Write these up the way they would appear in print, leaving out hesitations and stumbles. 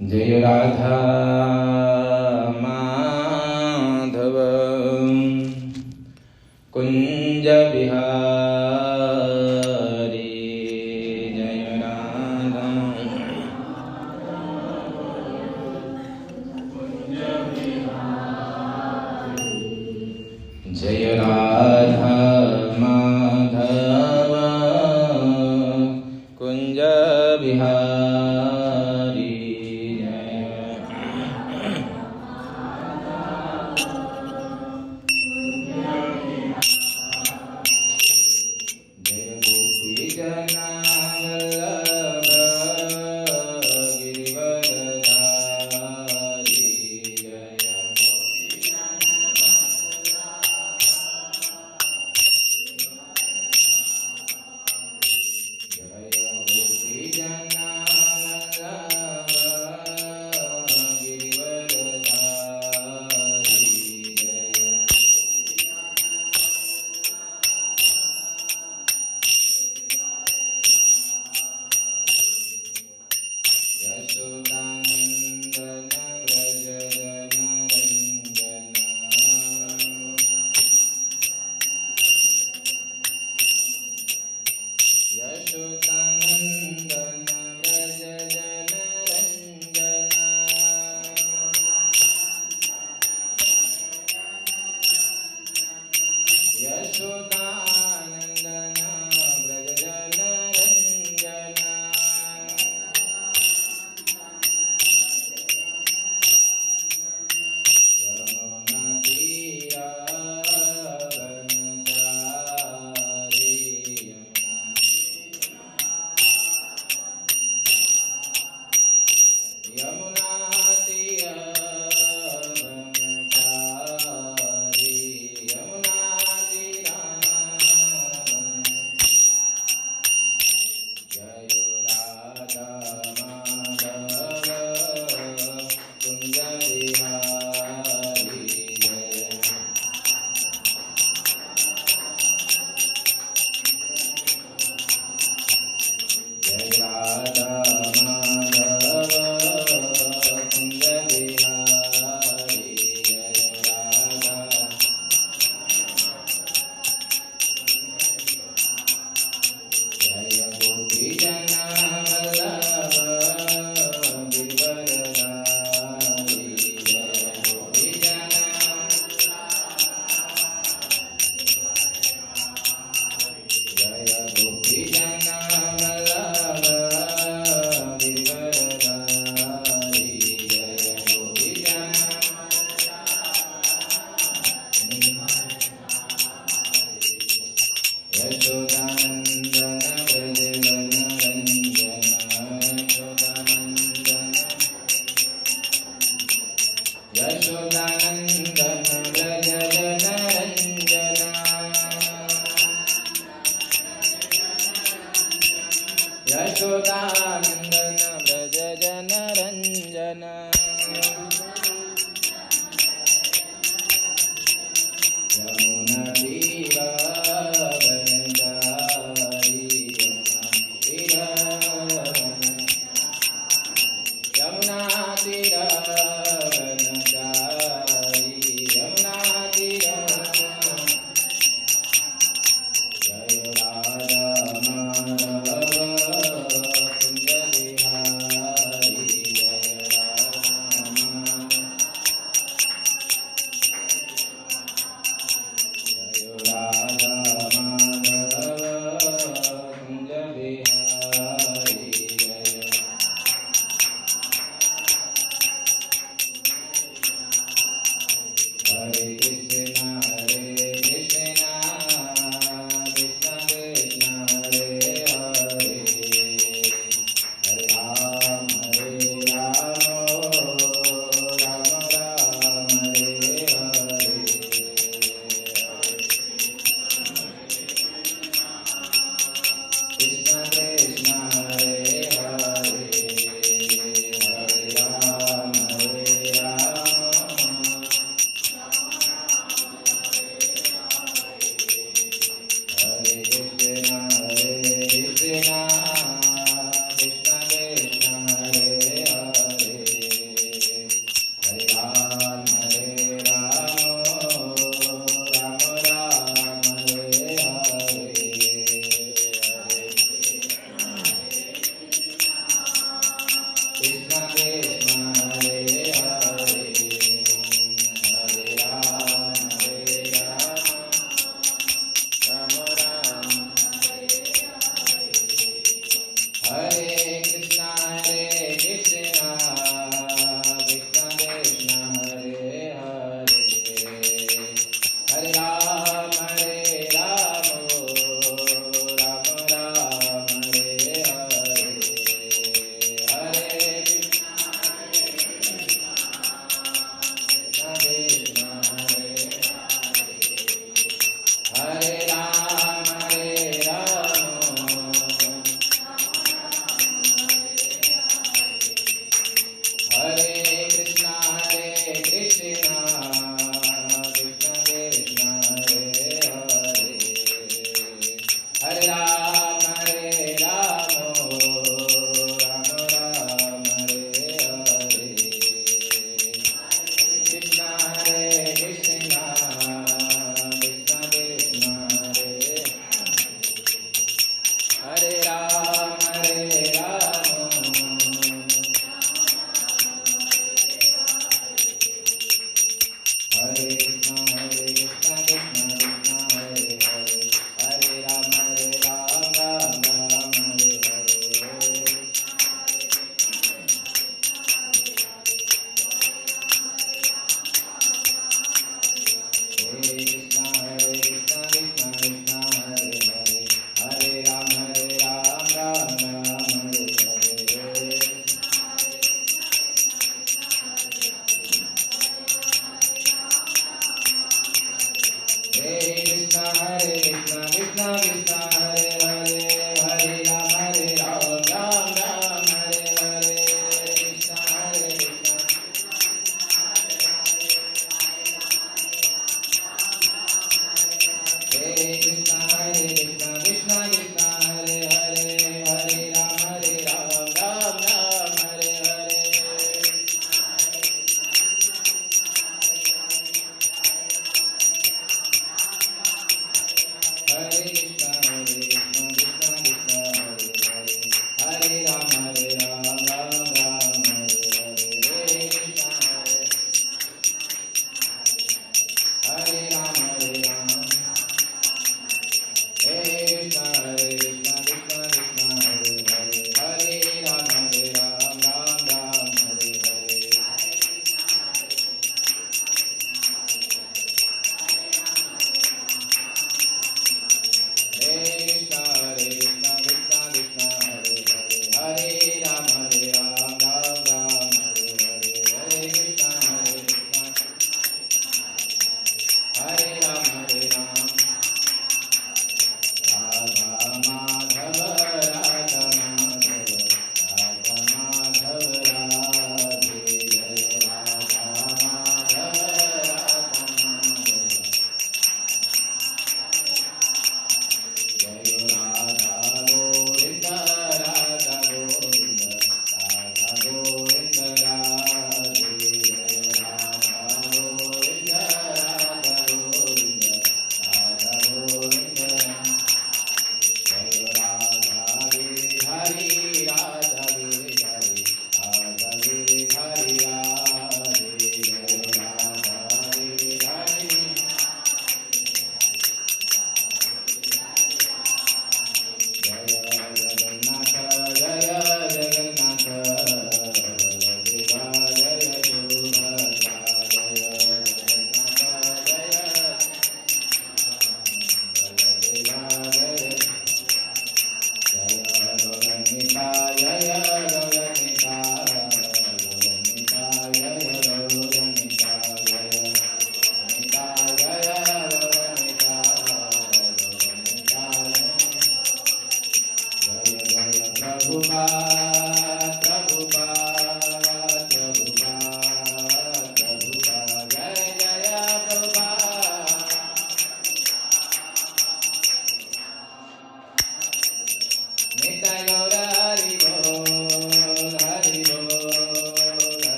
जय राधा माधव कुंज बिहारी जय राधा जय राधा माधव कुंज बिहारी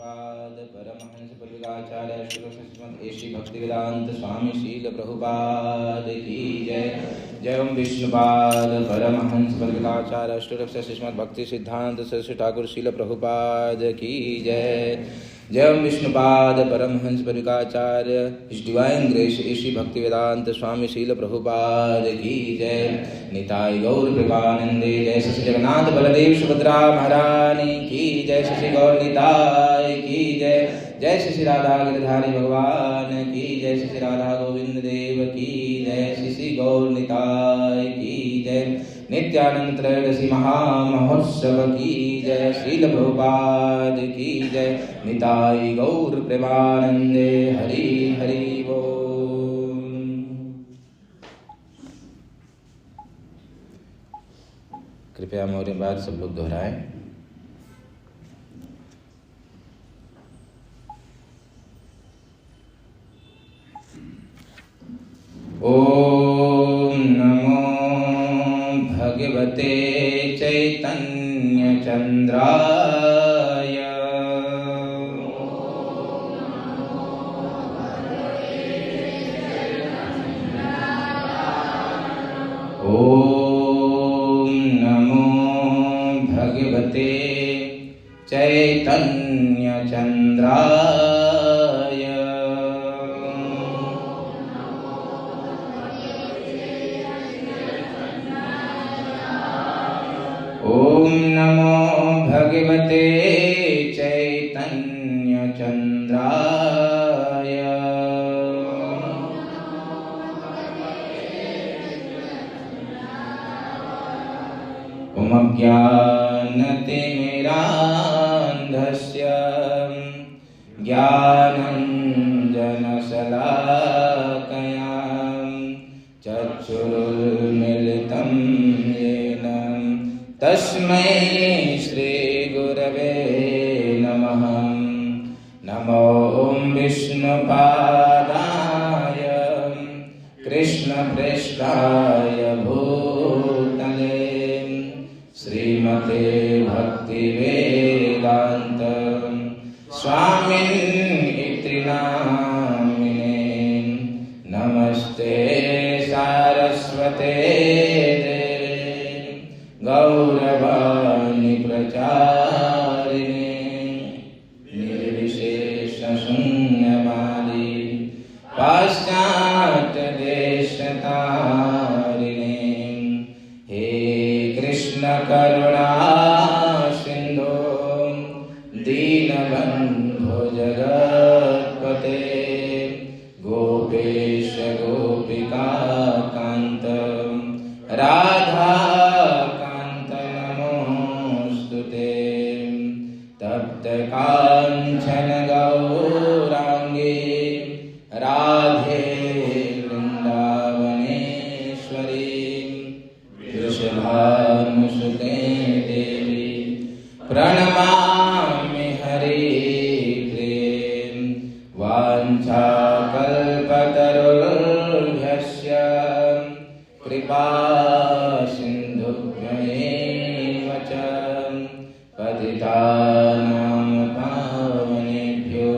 विष्णुपाद परमहंस परिव्राजकाचार्य श्रीमद् श्री भक्तिवेदांत स्वामी शील प्रभुपाद की जय। जय ओम विष्णुपाद परमहंस परिव्राजकाचार्य श्रीमद् भक्ति सिद्धांत सरस्वती ठाकुर शील प्रभुपाद की जय। जय ओम विष्णुपाद परमहंस परिव्राजकाचार्य डिवाइन ग्रेस श्री भक्तिवेदांत स्वामी शील प्रभुपाद की जय। निताय गौर कृपानंदे जय श्री जगन्नाथ बलदेव सुभद्रा महारानी की जय। श्री गौर निताय की जय। जय श्री राधा गिरधारी भगवान की जय। श्री राधा गोविंद देव की जय। श्री गौर निताय की जय। नित्यानंद त्रयोदशी महामहोत्सव की जय। श्रील प्रभुपाद की जय। निताय गौर प्रेमानंदे हरि हरि बोल। कृपया मोरे बाद सब लोग दोहराएं। ओम नमो भगवते चैतन्य चंद्राय। ओम नमो भगवते चैतन्य चंद्राय। ओम नमो भगवते चैतन्य चंद्राय। ओम अज्ञानतिमिरान्धस्य ज्ञानञ्जनशलाकया चक्षुरुन्मीलितं येन तस्मै श्रीगुरवे नमः। नमो विष्णुपादाय कृष्णप्रेष्ठाय भूतले श्रीमते भक्तिवेदान्त स्वामिन्निति नामिने। नमस्ते सारस्वते गौरवाणी प्रचारिणे निर्विशेष शून्यवादी पाश्चात्य देशतारिणे। हे कृष्ण करुणा सिंधु दीनबंधु जगत्पते गोपेश गोपिका कांत राधा कांचन गौरांगी राधे वृंदावनेश्वरी वृषभानुसुते देवी प्रणमामि हरिप्रिये। वाञ्छाकल्पतरुभ्यश्च कृपा सिन्धुभ्येव च पतितानां पावनेभ्यो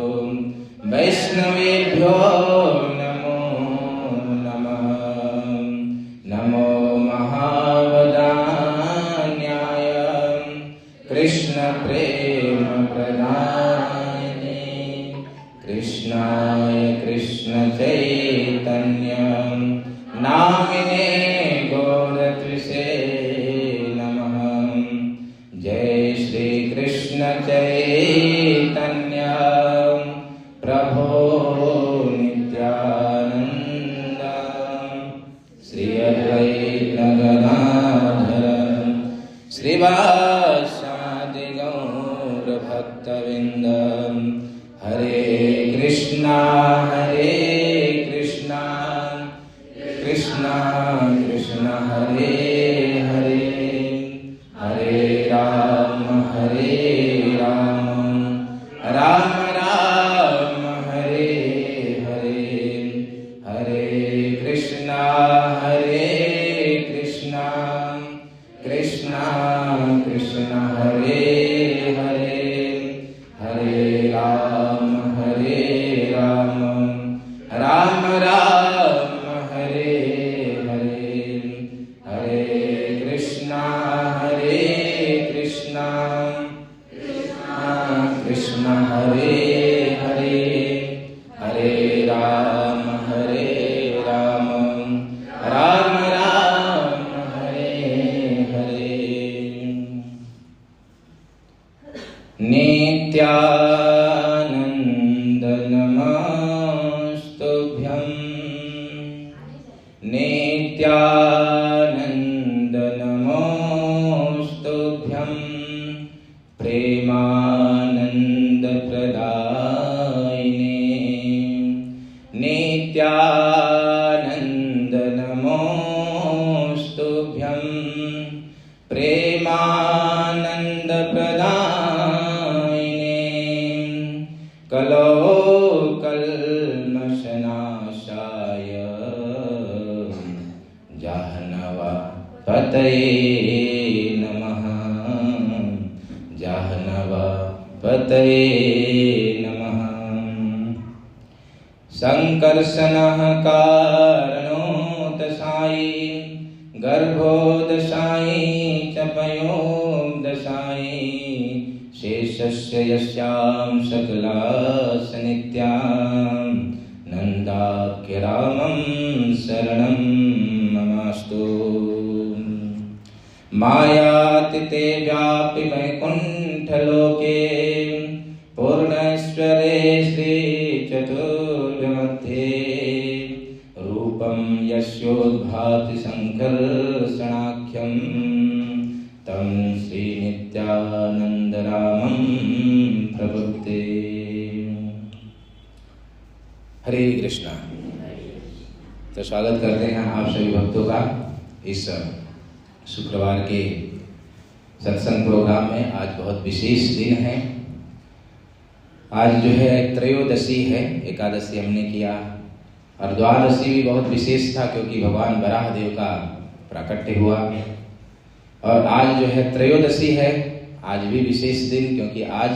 वैष्णवेभ्यो नमो नमः। नमो महावदान्याय कृष्ण प्रेम प्रदायिने कृष्णाय कृष्ण चैतन्य नामिने गौरत्विषे नमः। जय श्री कृष्ण चैतन्य प्रभो नित्यानंद श्री अद्वैत गदाधर श्रीवासादि गौर भक्तवृंद। हरे कृष्णा कृष्णा कृष्णा हरे हरे हरे राम राम राम हरे हरे हरे कृष्णा कृष्णा कृष्णा हरे हरे हरे राम राम हरे राम राम राम हरे हरे हरे कृष्णा कृष्णा हरे हरे हरे राम राम राम हरे हरे नित्यानंद नमस्तुभ्यं नित्यानंद नमस्तुभ्यं प्रेमानंद प्रदायिने नित्यानंद नमोस्तुभ्यं प्रेमानंद प्रदायिने कलो कल्मषनाशाय जाह्नवा पतये नमः जाह्नवा पतये नमः संकर्षणः कारणोदशायी गर्भोदशायी च पयोदशायी शेषस्य यस्यां सकलास नित्यां नन्दाख्यरामं शरणं ममास्तु मायातीते व्यापि वैकुण्ठलोके पूर्णैश्वरे श्रीचतुर्मध्ये रूपं यस्योद्भाति संकर्षणाख्यं तं श्रीनित्यानन्दरामं प्रपद्ये। हरे कृष्णा। तो स्वागत करते हैं आप सभी भक्तों का इस शुक्रवार के सत्संग प्रोग्राम में। आज बहुत विशेष दिन है। आज जो है त्रयोदशी है, एकादशी हमने किया और द्वादशी भी बहुत विशेष था क्योंकि भगवान वराह देव का प्राकट्य हुआ। और आज जो है त्रयोदशी है, आज भी विशेष दिन क्योंकि आज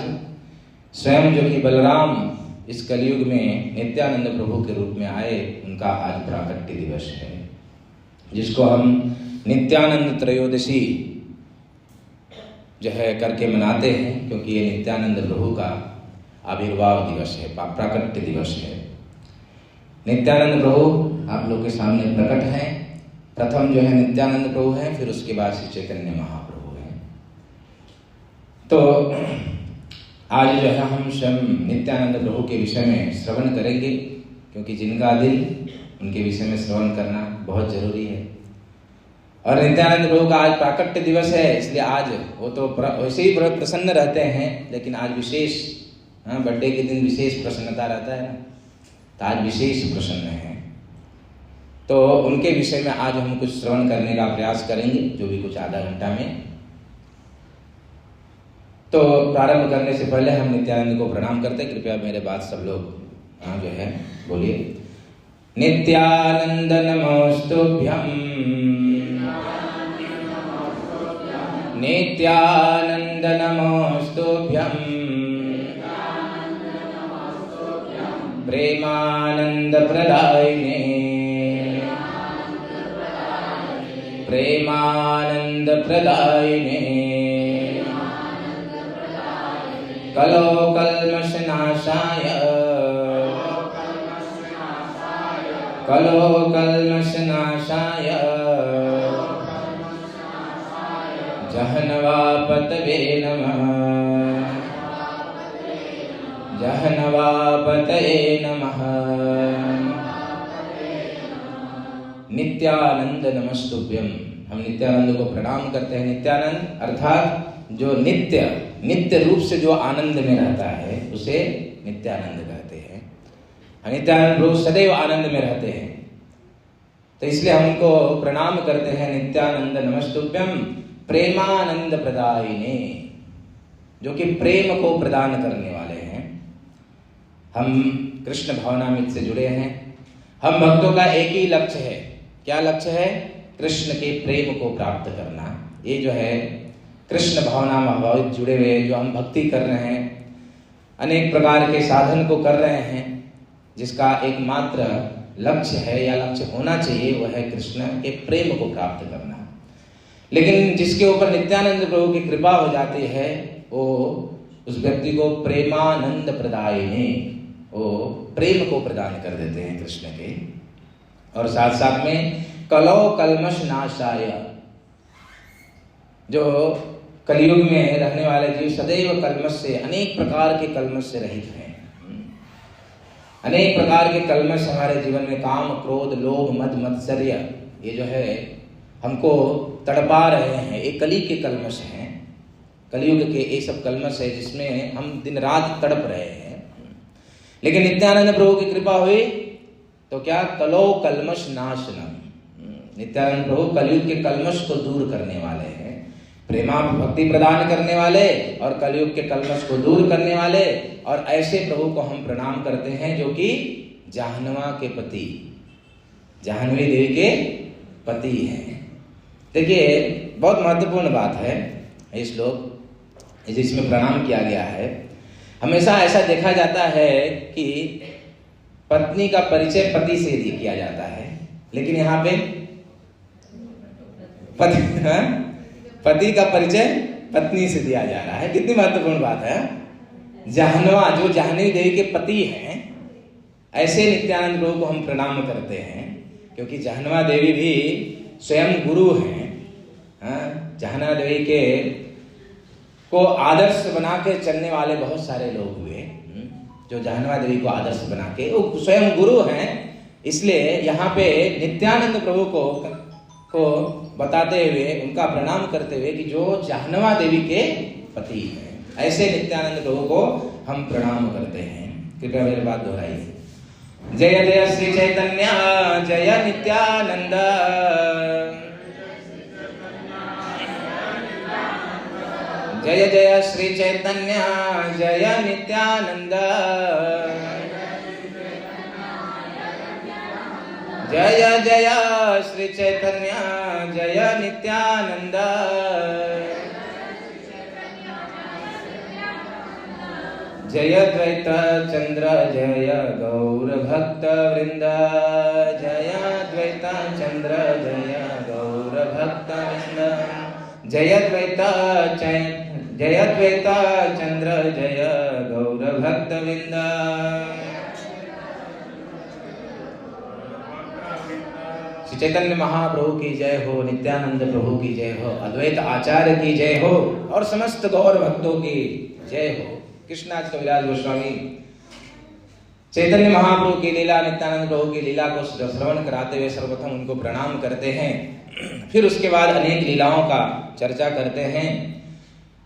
स्वयं जो कि बलराम इस कलयुग में नित्यानंद प्रभु के रूप में आए, उनका आज प्राकट्य दिवस है, जिसको हम नित्यानंद त्रयोदशी जो है करके मनाते हैं क्योंकि ये नित्यानंद प्रभु का आविर्भाव दिवस है, प्राकट्य दिवस है। नित्यानंद प्रभु आप लोग के सामने प्रकट हैं। प्रथम जो है नित्यानंद प्रभु हैं, फिर उसके बाद श्री चैतन्य महाप्रभु हैं। तो आज जो है हम स्वयं नित्यानंद प्रभु के विषय में श्रवण करेंगे क्योंकि जिनका दिल उनके विषय में श्रवण करना बहुत जरूरी है। और नित्यानंद प्रभु का आज प्राकट्य दिवस है, इसलिए आज वो तो वैसे ही प्रसन्न रहते हैं, लेकिन आज विशेष बर्थडे के दिन विशेष प्रसन्नता रहता है ना, तो आज विशेष प्रसन्न है। तो उनके विषय में आज हम कुछ श्रवण करने का प्रयास करेंगे, जो भी कुछ आधा घंटा में। तो प्रारंभ करने से पहले हम नित्यानंद को प्रणाम करते हैं। कृपया मेरे बात सब लोग जो है बोलिए। नित्यानंद नमोस्तुभ्यं नित्यानंद नमोस्तुभ्यं प्रेमानंद प्रदायिने प्रेमानंद प्रदायिने कलो कल्मषनाशाय कलो कल्मषनाशाय जह्नवापतये नमः जह्नवापतये नमः। नित्यानंद नमस्तुभ्यं। हम नित्यानंद को प्रणाम करते हैं। नित्यानंद अर्थात जो नित्य रूप से जो आनंद में रहता है उसे नित्यानंद कहते हैं। नित्यानंद प्रभु सदैव आनंद में रहते हैं, तो इसलिए हमको प्रणाम करते हैं। नित्यानंद नमस्तुभ्यं प्रेमानंद प्रदायिने, जो कि प्रेम को प्रदान करने वाले हैं। हम कृष्ण भावनामृत से जुड़े हैं। हम भक्तों का एक ही लक्ष्य है। क्या लक्ष्य है? कृष्ण के प्रेम को प्राप्त करना। ये जो है कृष्ण भावना में जुड़े हुए जो हम भक्ति कर रहे हैं, अनेक प्रकार के साधन को कर रहे हैं, जिसका एकमात्र लक्ष्य है या लक्ष्य होना चाहिए वह है कृष्ण के प्रेम को प्राप्त करना। लेकिन जिसके ऊपर नित्यानंद प्रभु की कृपा हो जाती है वो उस व्यक्ति को प्रेमानंद प्रदायिनी, वो प्रेम को प्रदान कर देते हैं कृष्ण के। और साथ साथ में कलौ कल्मष नाशाय, जो कलयुग में रहने वाले जीव सदैव कल्मष से, अनेक प्रकार के कल्मष से रहित हैं। अनेक प्रकार के कल्मष हमारे जीवन में, काम क्रोध लोभ मद मत्सर्य, ये जो है हमको तड़पा रहे हैं, ये कली के कल्मष हैं, कलयुग के ये सब कल्मष है जिसमें हम दिन रात तड़प रहे हैं। लेकिन नित्यानंद प्रभु की कृपा हुई तो क्या, कलो कल्मष नाशनम, नित्यानंद प्रभु कलयुग के कल्मष को दूर करने वाले हैं, प्रेमा भक्ति प्रदान करने वाले और कलयुग के कल्मष को दूर करने वाले। और ऐसे प्रभु को हम प्रणाम करते हैं जो कि जाह्नवा के पति, जाह्नवी देवी के पति हैं। देखिए बहुत महत्वपूर्ण बात है ये श्लोक जिसमें प्रणाम किया गया है। हमेशा ऐसा देखा जाता है कि पत्नी का परिचय पति से किया जाता है, लेकिन यहाँ पे पति का परिचय पत्नी से दिया जा रहा है। कितनी महत्वपूर्ण बात है। जाह्नवा, जो जाह्नवी देवी के पति हैं, ऐसे नित्यानंद प्रभु को हम प्रणाम करते हैं, क्योंकि जाह्नवा देवी भी स्वयं गुरु हैं। जाह्नवा देवी के को आदर्श बना के चलने वाले बहुत सारे लोग हुए, जो जाह्नवा देवी को आदर्श बना के, वो स्वयं गुरु हैं। इसलिए यहाँ पे नित्यानंद प्रभु को बताते हुए, उनका प्रणाम करते हुए कि जो जाह्नवा देवी के पति हैं, ऐसे नित्यानंद प्रभु को हम प्रणाम करते हैं। कृपया मेरी बात दोहराइए। जय जय श्री चैतन्य जय नित्यानंद, जय जय श्री चैतन्य जय नित्यानंद, जय जय श्री चैतन्य जय नित्यानंद, जय द्वैत चंद्र जय गौर भक्त वृंद, जय द्वैत चंद्र जय गौर भक्त वृंद, जय द्वैत चंद्र जय गौर भक्त वृंद। श्री चैतन्य महाप्रभु की जय हो, नित्यानंद प्रभु की जय हो, अद्वैत आचार्य की जय हो और समस्त गौर भक्तों की जय हो। कृष्णाज कविराज गोस्वामी चैतन्य महाप्रभु की लीला, नित्यानंद प्रभु की लीला को श्रवण कराते हुए सर्वप्रथम उनको प्रणाम करते हैं, फिर उसके बाद अनेक लीलाओं का चर्चा करते हैं।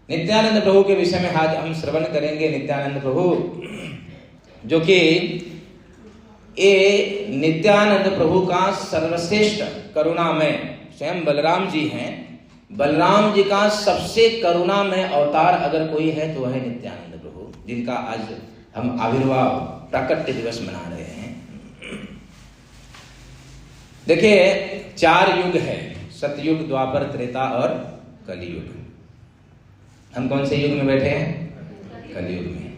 नित्यानंद प्रभु के विषय में आज हम श्रवण करेंगे। नित्यानंद प्रभु जो कि ये नित्यानंद प्रभु का सर्वश्रेष्ठ करुणामय स्वयं बलराम जी हैं। बलराम जी का सबसे करुणामय अवतार अगर कोई है तो वह है नित्यानंद प्रभु, जिनका आज हम आविर्भाव प्राकट्य दिवस मना रहे हैं। देखिए 4 युग है, सतयुग, द्वापर, त्रेता और कलयुग। हम कौन से युग में बैठे हैं? कलयुग में।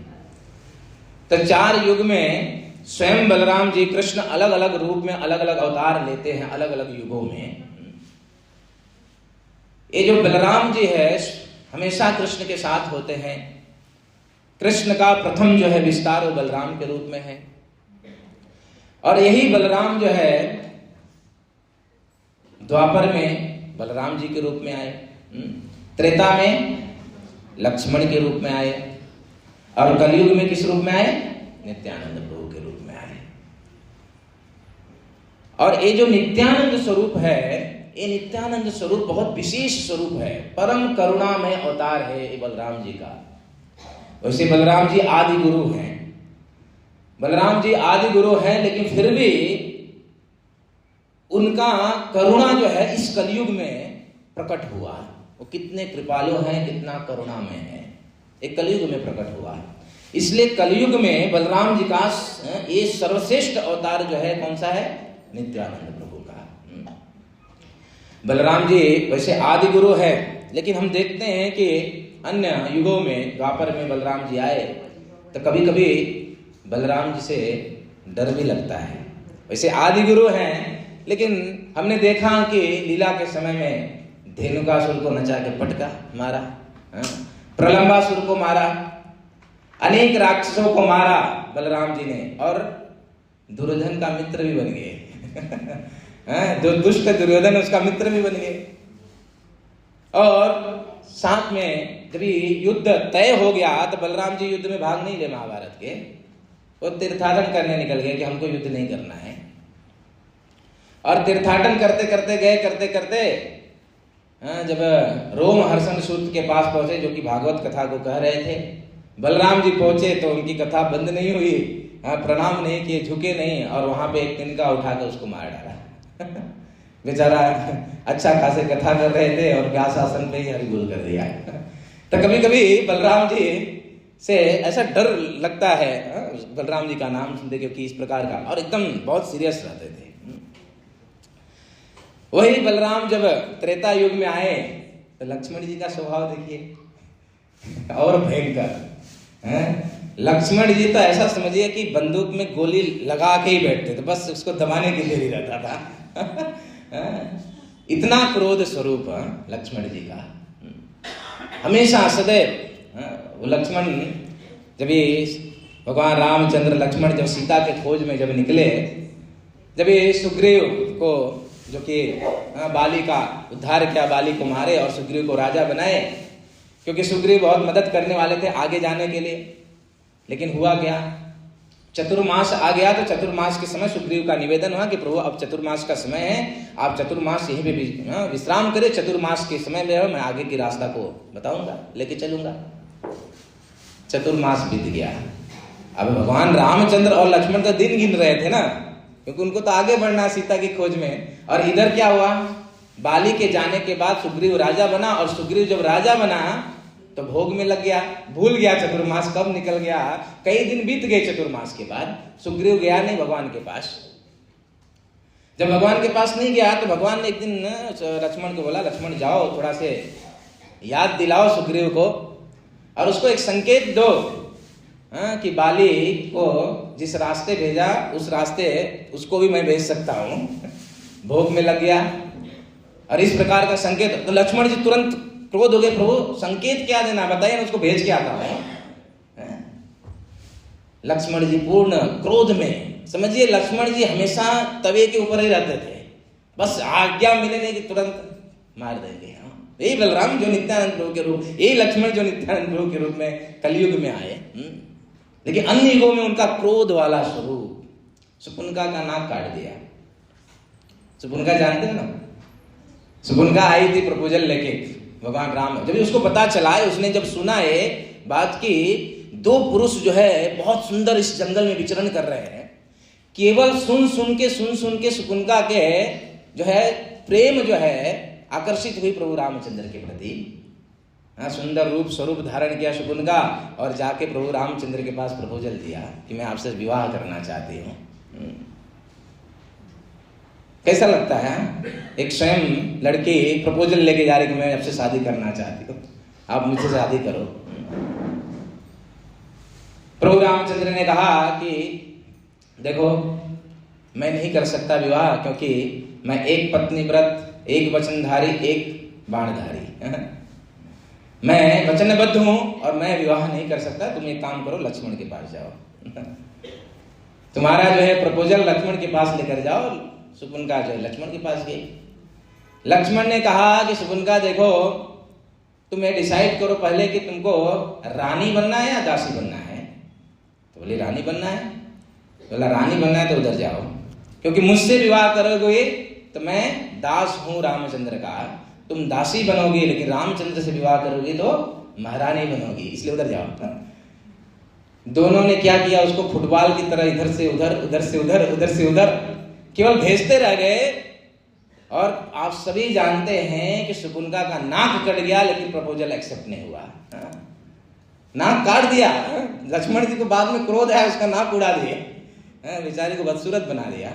तो 4 युग में स्वयं बलराम जी कृष्ण अलग अलग रूप में अलग अलग अवतार लेते हैं, अलग अलग युगों में। ये जो बलराम जी है हमेशा कृष्ण के साथ होते हैं। कृष्ण का प्रथम जो है विस्तार वो बलराम के रूप में है, और यही बलराम जो है द्वापर में बलराम जी के रूप में आए, त्रेता में लक्ष्मण के रूप में आए, और कलयुग में किस रूप में आए? नित्यानंद प्रभु के रूप में आए। और ये जो नित्यानंद स्वरूप है, ये नित्यानंद स्वरूप बहुत विशेष स्वरूप है, परम करुणामय अवतार है ये बलराम जी का। वैसे बलराम जी आदि गुरु हैं, बलराम जी आदि गुरु हैं, लेकिन फिर भी उनका करुणा जो है इस कलयुग में प्रकट हुआ। वो कितने कृपालु हैं, कितना करुणामय है, एक कलयुग में प्रकट हुआ। इसलिए कलयुग में बलराम जी का ये सर्वश्रेष्ठ अवतार जो है कौन सा है? नित्यानंद प्रभु का। बलराम जी वैसे आदि गुरु है, लेकिन हम देखते हैं कि अन्य युगों में, द्वापर में बलराम जी आए तो कभी कभी बलराम जी से डर भी लगता है। वैसे आदि गुरु हैं, लेकिन हमने देखा कि लीला के समय में धेनुकासुर को नचा के पटका मारा, प्रलंबासुर को मारा, अनेक राक्षसों को मारा बलराम जी ने, और दुर्योधन का मित्र भी बन गए। जो दुष्ट दुर्योधन उसका मित्र भी बन गए। और साथ में जब युद्ध तय हो गया तो बलराम जी युद्ध में भाग नहीं ले महाभारत के, वो तीर्थाटन करने निकल गए कि हमको युद्ध नहीं करना है। और तीर्थाटन करते करते गए, करते करते जब रोमहर्षण सूत के पास पहुंचे, जो कि भागवत कथा को कह रहे थे, बलराम जी पहुंचे तो उनकी कथा बंद नहीं हुई, प्रणाम नहीं किए, झुके नहीं, और वहां पे एक तिनका उठाकर उसको मार डाला। बेचारा अच्छा खासे कथा कर रहे थे और व्यास आसन पे ही हरि बोल कर दिया। तो कभी कभी बलराम जी से ऐसा डर लगता है, बलराम जी का नाम सुनते, क्योंकि इस प्रकार का, और एकदम बहुत सीरियस रहते थे। वही बलराम जब त्रेता युग में आए तो लक्ष्मण जी का स्वभाव देखिए, और भयंकर। लक्ष्मण जी तो ऐसा समझिए कि बंदूक में गोली लगा के ही बैठते थे, बस उसको दबाने के लिए ही रहता था। इतना क्रोध स्वरूप लक्ष्मण जी का, हमेशा सदैव। वो लक्ष्मण जब भगवान रामचंद्र लक्ष्मण जब सीता के खोज में जब निकले, जब सुग्रीव को, जो कि बाली का उद्धार किया, बाली को मारे और सुग्रीव को राजा बनाए, क्योंकि सुग्रीव बहुत मदद करने वाले थे आगे जाने के लिए। लेकिन हुआ क्या, चतुर्मास आ गया, तो चतुर्मास के समय सुग्रीव का निवेदन हुआ कि प्रभु अब चतुर्मास का समय है, आप चतुर्मास यहीं पे विश्राम करें, चतुर्मास के समय में मैं आगे की रास्ता को बताऊंगा, लेके चलूंगा। चतुर्मास बीत गया। अब भगवान रामचंद्र और लक्ष्मण तो दिन गिन रहे थे ना, क्योंकि उनको तो आगे बढ़ना सीता की खोज में। और इधर क्या हुआ, बाली के जाने के बाद सुग्रीव राजा बना, और सुग्रीव जब राजा बना तो भोग में लग गया, भूल गया चतुर्मास कब निकल गया। कई दिन बीत गए चतुर्मास के बाद, सुग्रीव गया नहीं भगवान के पास। जब भगवान के पास नहीं गया तो भगवान ने एक दिन लक्ष्मण को बोला, लक्ष्मण जाओ थोड़ा से याद दिलाओ सुग्रीव को, और उसको एक संकेत दो कि बाली को जिस रास्ते भेजा उस रास्ते उसको भी मैं भेज सकता हूं। भोग में लग गया, और इस प्रकार का संकेत। तो लक्ष्मण जी तुरंत क्रोध हो गए, प्रभु संकेत क्या देना बताइए, उसको भेज के आता हूं। लक्ष्मण जी पूर्ण क्रोध में, समझिए लक्ष्मण जी हमेशा तवे के ऊपर ही रहते थे, बस आज्ञा मिलने की तुरंत मार देंगे। यही बलराम जो नित्यानंद प्रभु के रूप, यही लक्ष्मण जो नित्यानंद प्रभु के रूप में कलयुग में आए। लेकिन अन्य युगों में उनका क्रोध वाला स्वरूप, सुपुनका का नाक काट दिया। सुपुनका जानते हो ना, सुपुनका आई थी प्रपोजल लेके भगवान राम। जब उसको पता चला है, उसने जब सुना है बात की, दो पुरुष जो है बहुत सुंदर इस जंगल में विचरण कर रहे हैं, केवल सुन सुन के सुपुनका के जो है प्रेम जो है आकर्षित हुई प्रभु रामचंद्र के प्रति। सुंदर रूप स्वरूप धारण किया सुपुनका, और जाके प्रभु रामचंद्र के पास प्रपोजल दिया कि मैं आपसे विवाह करना चाहती हूँ। कैसा लगता है, एक स्वयं लड़की प्रपोजल लेके जा रही कि मैं आपसे शादी करना चाहती हूँ, आप मुझसे शादी करो। प्रभु रामचंद्र ने कहा कि देखो मैं नहीं कर सकता विवाह, क्योंकि मैं एक पत्नी व्रत, एक वचनधारी, एक बाणधारी, मैं वचनबद्ध हूं और मैं विवाह नहीं कर सकता। तुम एक काम करो, लक्ष्मण के पास जाओ, तुम्हारा जो है प्रपोजल लक्ष्मण के पास लेकर जाओ। सुपुनका जो है लक्ष्मण के पास गई। लक्ष्मण ने कहा कि सुपुनका देखो, तुम्हें डिसाइड करो पहले कि तुमको रानी बनना है या दासी बनना है। तो बोली रानी बनना है। बोला रानी बनना है तो उधर जाओ, क्योंकि मुझसे विवाह करोगे तो मैं दास हूं रामचंद्र का, तुम दासी बनोगी, लेकिन रामचंद्र से विवाह करोगी तो महारानी बनोगी, इसलिए उधर जाओ। दोनों ने क्या किया, उसको फुटबॉल की तरह इधर से उधर, उधर से उधर, उधर से उधर केवल भेजते रह गए। और आप सभी जानते हैं कि सुपुनका का नाक कट गया, लेकिन प्रपोजल एक्सेप्ट नहीं हुआ। नाक काट दिया। लक्ष्मण जी को बाद में क्रोध आया, उसका नाक उड़ा दिया, बेचारी को बदसूरत बना दिया।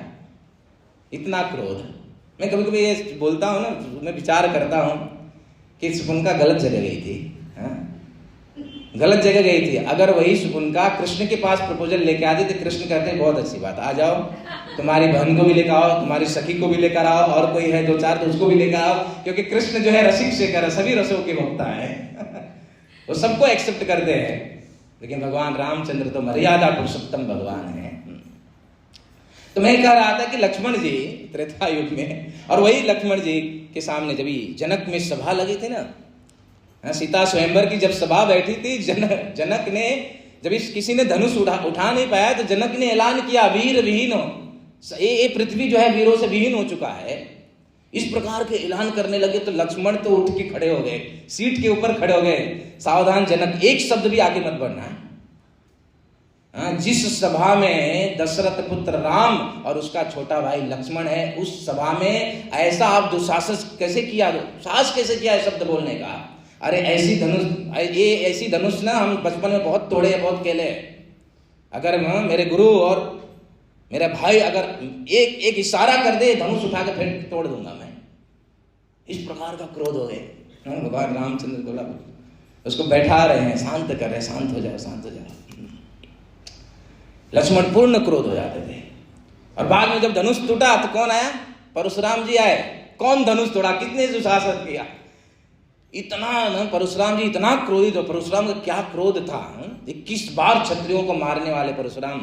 इतना क्रोध। मैं कभी कभी ये बोलता हूँ ना, मैं विचार करता हूँ कि सुपुनका गलत जगह गई थी। गलत जगह गई थी। अगर वही शकुंतला कृष्ण के पास प्रपोजल लेके आती तो कृष्ण कहते हैं बहुत अच्छी बात, आ जाओ, तुम्हारी बहन को भी लेकर आओ, तुम्हारी सखी को भी लेकर आओ, और कोई है दो चार तो उसको भी लेकर आओ, क्योंकि कृष्ण जो है रसिक शेखर है, सभी रसों के भोक्ता है। वो सबको एक्सेप्ट करते हैं। लेकिन भगवान रामचंद्र तो मर्यादा पुरुषोत्तम भगवान है। तो मैं कह रहा था कि लक्ष्मण जी त्रेता युग में, और वही लक्ष्मण जी के सामने जब जनक में सभा लगी थी ना, सीता स्वयंवर की जब सभा बैठी थी, जनक ने जब किसी ने धनुष उठा नहीं पाया तो जनक ने ऐलान किया वीर विहीन हो, ये पृथ्वी जो है वीरों से विहीन हो चुका है। इस प्रकार के ऐलान करने लगे तो लक्ष्मण तो उठ के खड़े हो गए, सीट के ऊपर खड़े हो गए, सावधान जनक, एक शब्द भी आगे मत बढ़ना है। जिस सभा में दशरथ पुत्र राम और उसका छोटा भाई लक्ष्मण है, उस सभा में ऐसा आप दुस्साहस कैसे किया, साहस कैसे किया है शब्द बोलने का। अरे ऐसी धनुष ना हम बचपन में बहुत तोड़े, बहुत खेले। अगर मेरे गुरु और मेरा भाई अगर एक इशारा कर दे, धनुष उठा के फिर तोड़ दूंगा मैं। इस प्रकार का क्रोध हो गए। भगवान रामचंद्र बोला, उसको बैठा रहे हैं, शांत कर रहे, शांत हो जाओ, शांत हो जाओ। लक्ष्मण पूर्ण क्रोध हो जाते थे। और बाद में जब धनुष टूटा तो कौन आया? परशुराम जी आए। कौन धनुष तोड़ा, कितने दुशासन किया, इतना ना परशुराम जी इतना क्रोधित हो। परशुराम का क्या क्रोध था, 21 बार क्षत्रियों को मारने वाले परशुराम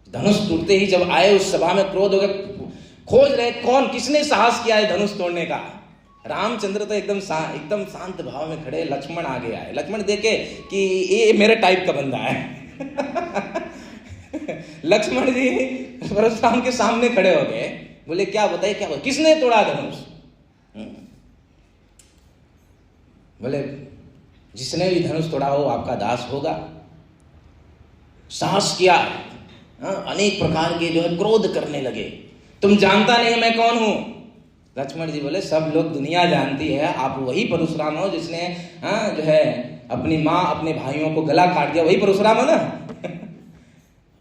धनुष टूटते ही जब आए उस सभा में क्रोध हो गए, खोज रहे कौन, किसने साहस किया है धनुष तोड़ने का। रामचंद्र तो एकदम शांत भाव में खड़े, लक्ष्मण आगे आए। लक्ष्मण देखे कि ये मेरे टाइप का बंदा है। लक्ष्मण जी परशुराम के सामने खड़े हो गए, बोले क्या बताइए, क्या बोले, किसने तोड़ा धनुष? बोले जिसने भी धनुष तोड़ा हो आपका दास होगा। साहस किया, अनेक प्रकार के जो है क्रोध करने लगे। तुम जानता नहीं मैं कौन हूं? लक्ष्मण जी बोले सब लोग दुनिया जानती है, आप वही परशुराम हो जिसने जो है अपनी माँ अपने भाइयों को गला काट दिया, वही परशुराम है ना।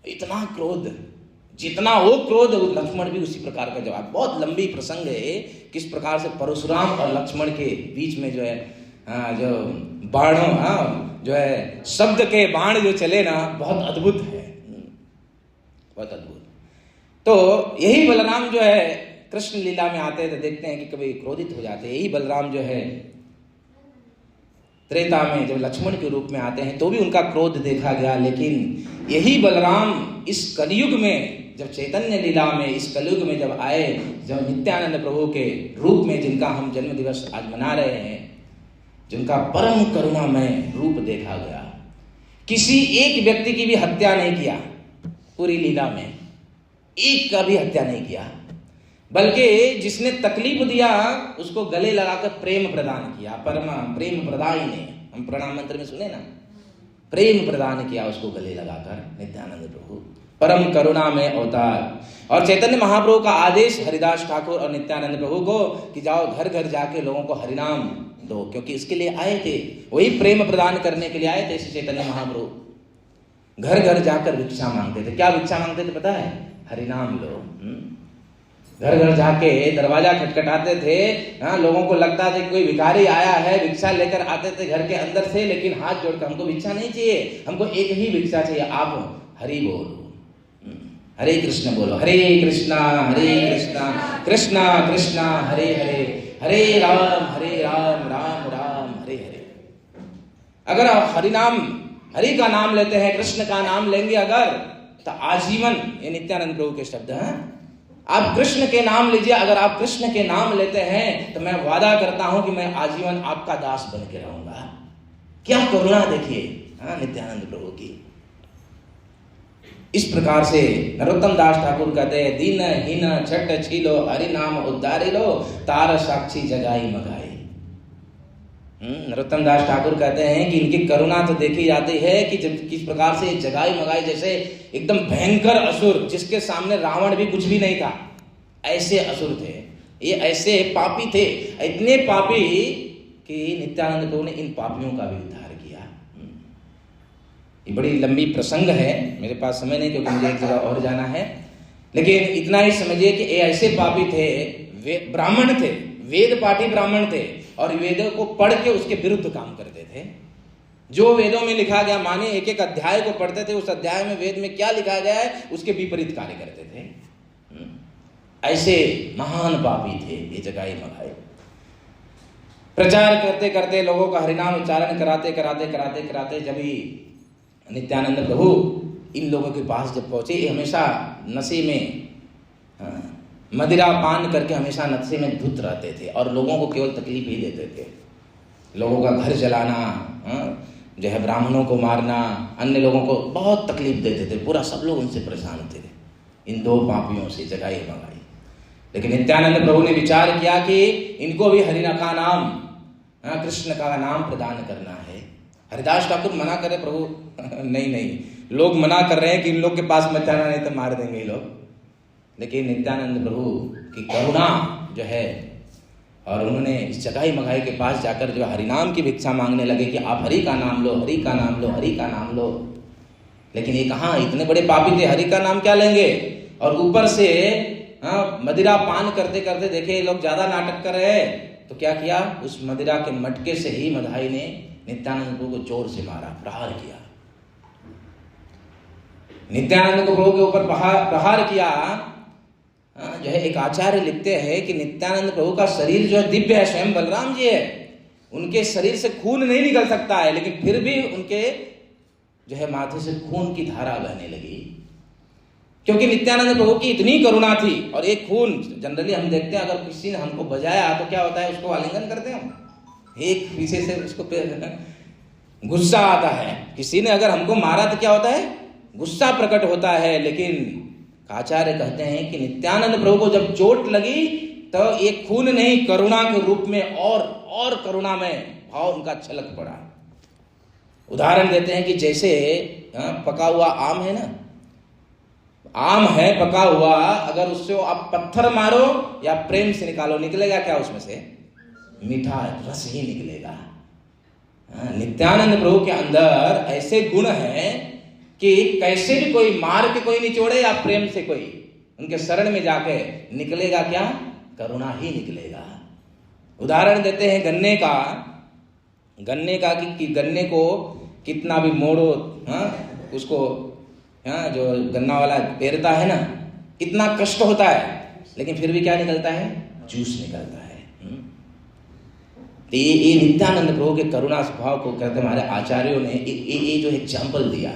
इतना क्रोध, जितना वो क्रोध लक्ष्मण भी उसी प्रकार का जवाब। बहुत लंबी प्रसंग है, किस प्रकार से परशुराम और लक्ष्मण के बीच में जो है जो बाणों जो है शब्द के बाण जो चले ना, बहुत अद्भुत है, बहुत अद्भुत। तो यही बलराम जो है कृष्ण लीला में आते हैं तो देखते हैं कि कभी क्रोधित हो जाते हैं। यही बलराम जो है त्रेता में जब लक्ष्मण के रूप में आते हैं तो भी उनका क्रोध देखा गया। लेकिन यही बलराम इस कलयुग में जब चैतन्य लीला में इस कलयुग में जब आए, जब नित्यानंद प्रभु के रूप में जिनका हम जन्म दिवस आज मना रहे हैं, जिनका परम करुणामय रूप देखा गया, किसी एक व्यक्ति की भी हत्या नहीं किया पूरी लीला में, एक का भी हत्या नहीं किया, बल्कि जिसने तकलीफ दिया उसको गले लगाकर प्रेम प्रदान किया। परम प्रेम प्रदायी ने, हम प्रणाम मंत्र में सुने ना, प्रेम प्रदान किया उसको गले लगाकर नित्यानंद प्रभु, परम करुणा में अवतार। और चैतन्य महाप्रभु का आदेश हरिदास ठाकुर और नित्यानंद प्रभु को कि जाओ घर घर जाके लोगों को हरिनाम दो, क्योंकि इसके लिए आए थे, वही प्रेम प्रदान करने के लिए आए थे। चैतन्य महाप्रभु घर घर जाकर भिक्षा मांगते थे। क्या भिक्षा मांगते थे पता है? हरिनाम लो। घर घर जाके दरवाजा खटखटाते थे। लोगों को लगता था कि कोई भिखारी आया है, भिक्षा लेकर आते थे घर के अंदर से, लेकिन हाथ जोड़कर हमको भिक्षा नहीं चाहिए, हमको एक ही भिक्षा चाहिए, आप हरि बोलो, हरे कृष्ण बोलो, हरे कृष्णा कृष्णा कृष्णा हरे हरे, हरे राम राम राम हरे हरे। अगर आप हरिनाम, हरि का नाम लेते हैं, कृष्ण का नाम लेंगे अगर, तो आजीवन, ये नित्यानंद प्रभु के शब्द हैं, आप कृष्ण के नाम लीजिए। अगर आप कृष्ण के नाम लेते हैं तो मैं वादा करता हूं कि मैं आजीवन आपका दास बन के रहूंगा। क्या करुणा देखिए नित्यानंद प्रभु की। इस प्रकार से नरोत्तम दास ठाकुर कहते हैं, दीन हीन छट छीलो हरि नाम उद्धारी लो, तार साक्षी जगाई मगाई। नरोत्तम दास ठाकुर कहते हैं कि इनकी करुणा तो देखी जाती है कि जब किस प्रकार से जगाई मगाई, जैसे एकदम भयंकर असुर जिसके सामने रावण भी कुछ भी नहीं था, ऐसे असुर थे ये, ऐसे पापी थे, इतने पापी कि नित्यानंद प्रभु ने इन पापियों का भी उद्धार किया। ये बड़ी लंबी प्रसंग है, मेरे पास समय नहीं क्योंकि मुझे एक जगह और जाना है, लेकिन इतना ही समझिए कि ये ऐसे पापी थे, वे ब्राह्मण थे, वेद पाठी ब्राह्मण थे, और वेदों को पढ़ के उसके विरुद्ध काम करते थे। जो वेदों में लिखा गया, माने एक एक अध्याय को पढ़ते थे, उस अध्याय में वेद में क्या लिखा गया है उसके विपरीत कार्य करते थे। ऐसे महान पापी थे ये जगाई मगाई। प्रचार करते करते लोगों का हरिनाम उच्चारण कराते कराते कराते कराते जब ही नित्यानंद प्रभु इन लोगों के पास जब पहुंचे, ये हमेशा नशे में मदिरा पान करके हमेशा नशे में धुत रहते थे और लोगों को केवल तकलीफ ही देते थे। लोगों का घर जलाना, जो है ब्राह्मणों को मारना, अन्य लोगों को बहुत तकलीफ देते थे। पूरा सब लोग उनसे परेशान थे, इन दो पापियों से जगाई मगाई। लेकिन नित्यानंद प्रभु ने विचार किया कि इनको भी हरि का नाम, कृष्ण का नाम प्रदान करना है। हरिदास ठाकुर मना करे, प्रभु नहीं नहीं, लोग मना कर रहे हैं कि इन लोग के पास मत जाना, नहीं तो मार देंगे ये लोग। लेकिन नित्यानंद प्रभु की करुणा जो है, और उन्होंने इस जगाई मगाई के पास जाकर जो हरिनाम की भिक्षा मांगने लगे कि आप हरि का नाम लो, हरि का नाम लो, हरि का नाम लो। लेकिन ये कहाँ, इतने बड़े पापी थे, हरि का नाम क्या लेंगे। और ऊपर से मदिरा पान करते करते देखे ये लोग ज्यादा नाटक कर रहे हैं, तो क्या किया, उस मदिरा के मटके से ही मधाई ने नित्यानंद प्रभु को जोर से मारा, प्रहार किया। नित्यानंद प्रभु के ऊपर प्रहार किया। जो है एक आचार्य लिखते हैं कि नित्यानंद प्रभु का शरीर जो है दिव्य है, स्वयं बलराम जी है, उनके शरीर से खून नहीं निकल सकता है, लेकिन फिर भी उनके जो है माथे से खून की धारा बहने लगी, क्योंकि नित्यानंद प्रभु की इतनी करुणा थी। और एक खून जनरली हम देखते हैं, अगर किसी ने हमको बजाया तो क्या होता है, उसको आलिंगन करते हैं हम, एक पीछे से उसको गुस्सा आता है। किसी ने अगर हमको मारा तो क्या होता है, गुस्सा प्रकट होता है। लेकिन आचार्य कहते हैं कि नित्यानंद प्रभु को जब चोट लगी तो एक खून नहीं, करुणा के रूप में और करुणा में भाव उनका छलक पड़ा। उदाहरण देते हैं कि जैसे पका हुआ आम है ना, आम है पका हुआ, अगर उससे आप पत्थर मारो या प्रेम से निकालो, निकलेगा क्या उसमें से, मीठा रस ही निकलेगा। नित्यानंद प्रभु के अंदर ऐसे गुण हैं कि कैसे भी कोई मार के कोई निचोड़े या प्रेम से कोई उनके शरण में जाके, निकलेगा क्या, करुणा ही निकलेगा। उदाहरण देते हैं गन्ने का कि गन्ने को कितना भी मोड़ो, उसको जो गन्ना वाला पेरता है ना, कितना कष्ट होता है, लेकिन फिर भी क्या निकलता है, जूस निकलता है। तो ये नित्यानंद प्रभु के करुणा स्वभाव को कहते हमारे आचार्यों ने ये जो एग्जाम्पल दिया।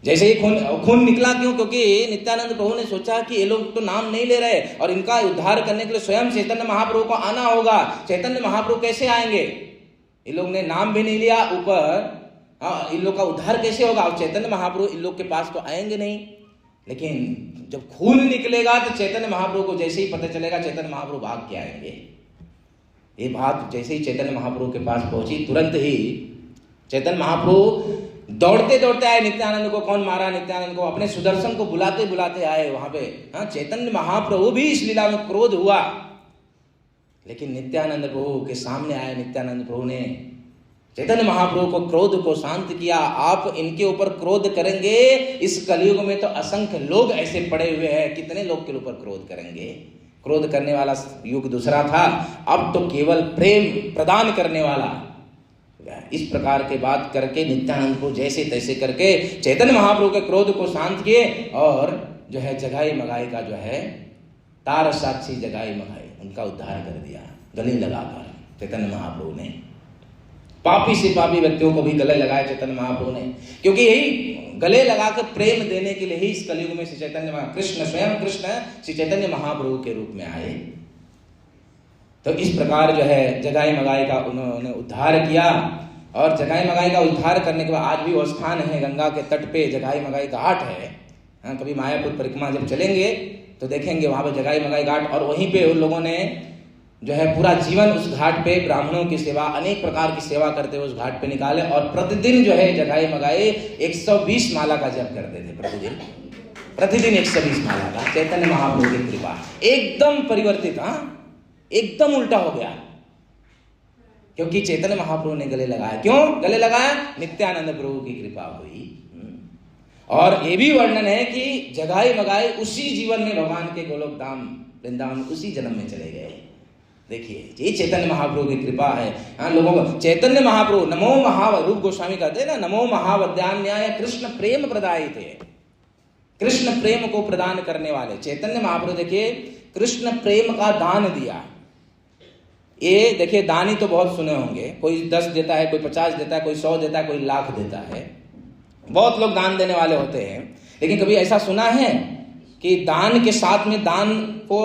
जैसे ही खून निकला, क्यों, क्योंकि नित्यानंद प्रभु ने सोचा कि ये लोग तो नाम नहीं ले रहे और इनका उद्धार करने के लिए स्वयं चैतन्य महाप्रभु को आना होगा। चैतन्य महाप्रभु कैसे आएंगे, इन लोग ने नाम भी नहीं लिया, ऊपर इन लोग का उद्धार कैसे होगा, और चैतन्य महाप्रभु इन लोग के पास तो आएंगे नहीं। लेकिन जब खून निकलेगा तो चैतन्य महाप्रभु को जैसे ही पता चलेगा, चैतन्य महाप्रभु भाग के आएंगे। ये बात जैसे ही चैतन्य महाप्रभु के पास पहुंची, तुरंत ही चैतन्य महाप्रभु दौड़ते दौड़ते आए। नित्यानंद को कौन मारा, नित्यानंद को, अपने सुदर्शन को बुलाते बुलाते आए वहां पे। चैतन्य महाप्रभु भी इस लीला में क्रोध हुआ, लेकिन नित्यानंद प्रभु के सामने आए। नित्यानंद प्रभु ने चैतन्य महाप्रभु को क्रोध को शांत किया। आप इनके ऊपर क्रोध करेंगे, इस कलयुग में तो असंख्य लोग ऐसे पड़े हुए हैं, कितने लोग के ऊपर क्रोध करेंगे। क्रोध करने वाला युग दूसरा था, अब तो केवल प्रेम प्रदान करने वाला। इस प्रकार के बात करके नित्यानंद को जैसे तैसे करके चैतन्य महाप्रभु के क्रोध को शांत किए, और जो है जगाई मगाई का जो है तार साक्षी जगाई मगाई उनका उद्धार कर दिया गले लगाकर चैतन्य महाप्रभु ने। पापी से पापी व्यक्तियों को भी गले लगाए चैतन्य महाप्रभु ने, क्योंकि यही गले लगाकर प्रेम देने के लिए ही इस कलयुग में श्री चैतन्य कृष्ण, स्वयं कृष्ण श्री चैतन्य महाप्रभु के रूप में आए। तो इस प्रकार जो है जगाई मगाई का उन्होंने उद्धार किया। और जगाई मगाई का उद्धार करने के बाद आज भी वो स्थान है, गंगा के तट पे जगाई मगाई घाट है। कभी मायापुर परिक्रमा जब चलेंगे तो देखेंगे वहां पे जगाई मगाई घाट, और वहीं पे उन लोगों ने जो है पूरा जीवन उस घाट पे ब्राह्मणों की सेवा, अनेक प्रकार की सेवा करते हुए उस घाट पे निकाले। और प्रतिदिन जो है जगाई मगाई 120 माला का जप करते थे प्रतिदिन 120 माला का। चैतन्य महाप्रभु की कृपा एकदम परिवर्तित, एकदम उल्टा हो गया, क्योंकि चैतन्य महाप्रभु ने गले लगाया। क्यों गले लगाया, नित्यानंद प्रभु की कृपा हुई। और ये भी वर्णन है कि जगाई मगाई उसी जीवन में भगवान के गोलोक धाम वृंदावन उसी जन्म में चले गए। देखिए ये चैतन्य महाप्रभु की कृपा है। हाँ, लोगों को चैतन्य महाप्रभु नमो रूप गोस्वामी कहते हैं ना, नमो महावद्यान्याय कृष्ण प्रेम प्रदायिते थे, कृष्ण प्रेम को प्रदान करने वाले चैतन्य महाप्रभु। देखिए कृष्ण प्रेम का दान दिया। ये देखिए दान ही तो बहुत सुने होंगे, कोई 10 देता है, कोई 50 देता है, कोई 100 देता है, कोई लाख देता है। बहुत लोग दान देने वाले होते हैं, लेकिन कभी ऐसा सुना है कि दान के साथ में दान को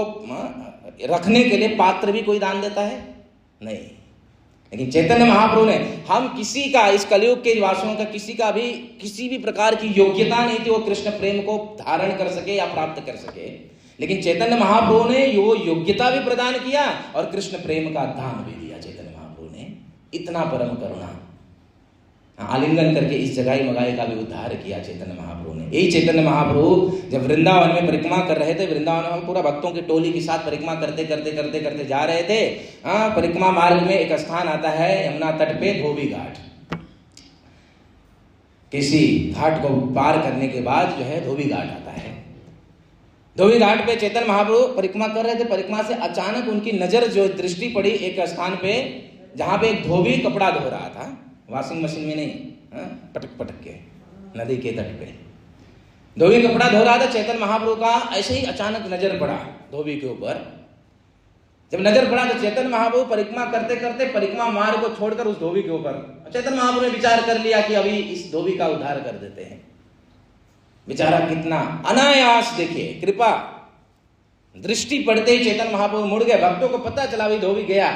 रखने के लिए पात्र भी कोई दान देता है? नहीं। लेकिन चैतन्य महाप्रभु ने, हम किसी का इस कलयुग के वासियों का किसी का भी किसी भी प्रकार की योग्यता नहीं थी वो कृष्ण प्रेम को धारण कर सके या प्राप्त कर सके, लेकिन चैतन्य महाप्रभु ने वो योग्यता भी प्रदान किया और कृष्ण प्रेम का दान भी दिया। चैतन्य महाप्रभु ने इतना परम करुणा, आलिंगन करके इस जगाई मगाई का भी उद्धार किया चैतन्य महाप्रभु ने। यही चैतन्य महाप्रभु जब वृंदावन में परिक्रमा कर रहे थे, वृंदावन में पूरा भक्तों की टोली के साथ परिक्रमा करते करते करते करते जा रहे थे। परिक्रमा मार्ग में एक स्थान आता है यमुना तट पे, धोबी घाट। किसी घाट को पार करने के बाद जो है धोबी घाट आता है। धोबी घाट पे चैतन्य महाप्रभु परिक्रमा कर रहे थे। परिक्रमा से अचानक उनकी नजर जो दृष्टि पड़ी एक स्थान पे जहां पे एक धोबी कपड़ा धो रहा था, वॉशिंग मशीन में नहीं, पटक पटक के नदी के तट पे धोबी कपड़ा धो रहा था। चैतन्य महाप्रभु का ऐसे ही अचानक नजर पड़ा धोबी के ऊपर। जब नजर पड़ा तो चैतन्य महाप्रभु परिक्रमा करते करते परिक्रमा मार्ग को छोड़कर उस धोबी के ऊपर, चैतन्य महाप्रभु ने विचार कर लिया कि अभी इस धोबी का उद्धार कर देते हैं। बेचारा कितना अनायास, देखिए कृपा, दृष्टि पड़ते ही चैतन्य महाप्रभु मुड़ गए। भक्तों को पता चला भाई धोबी गया।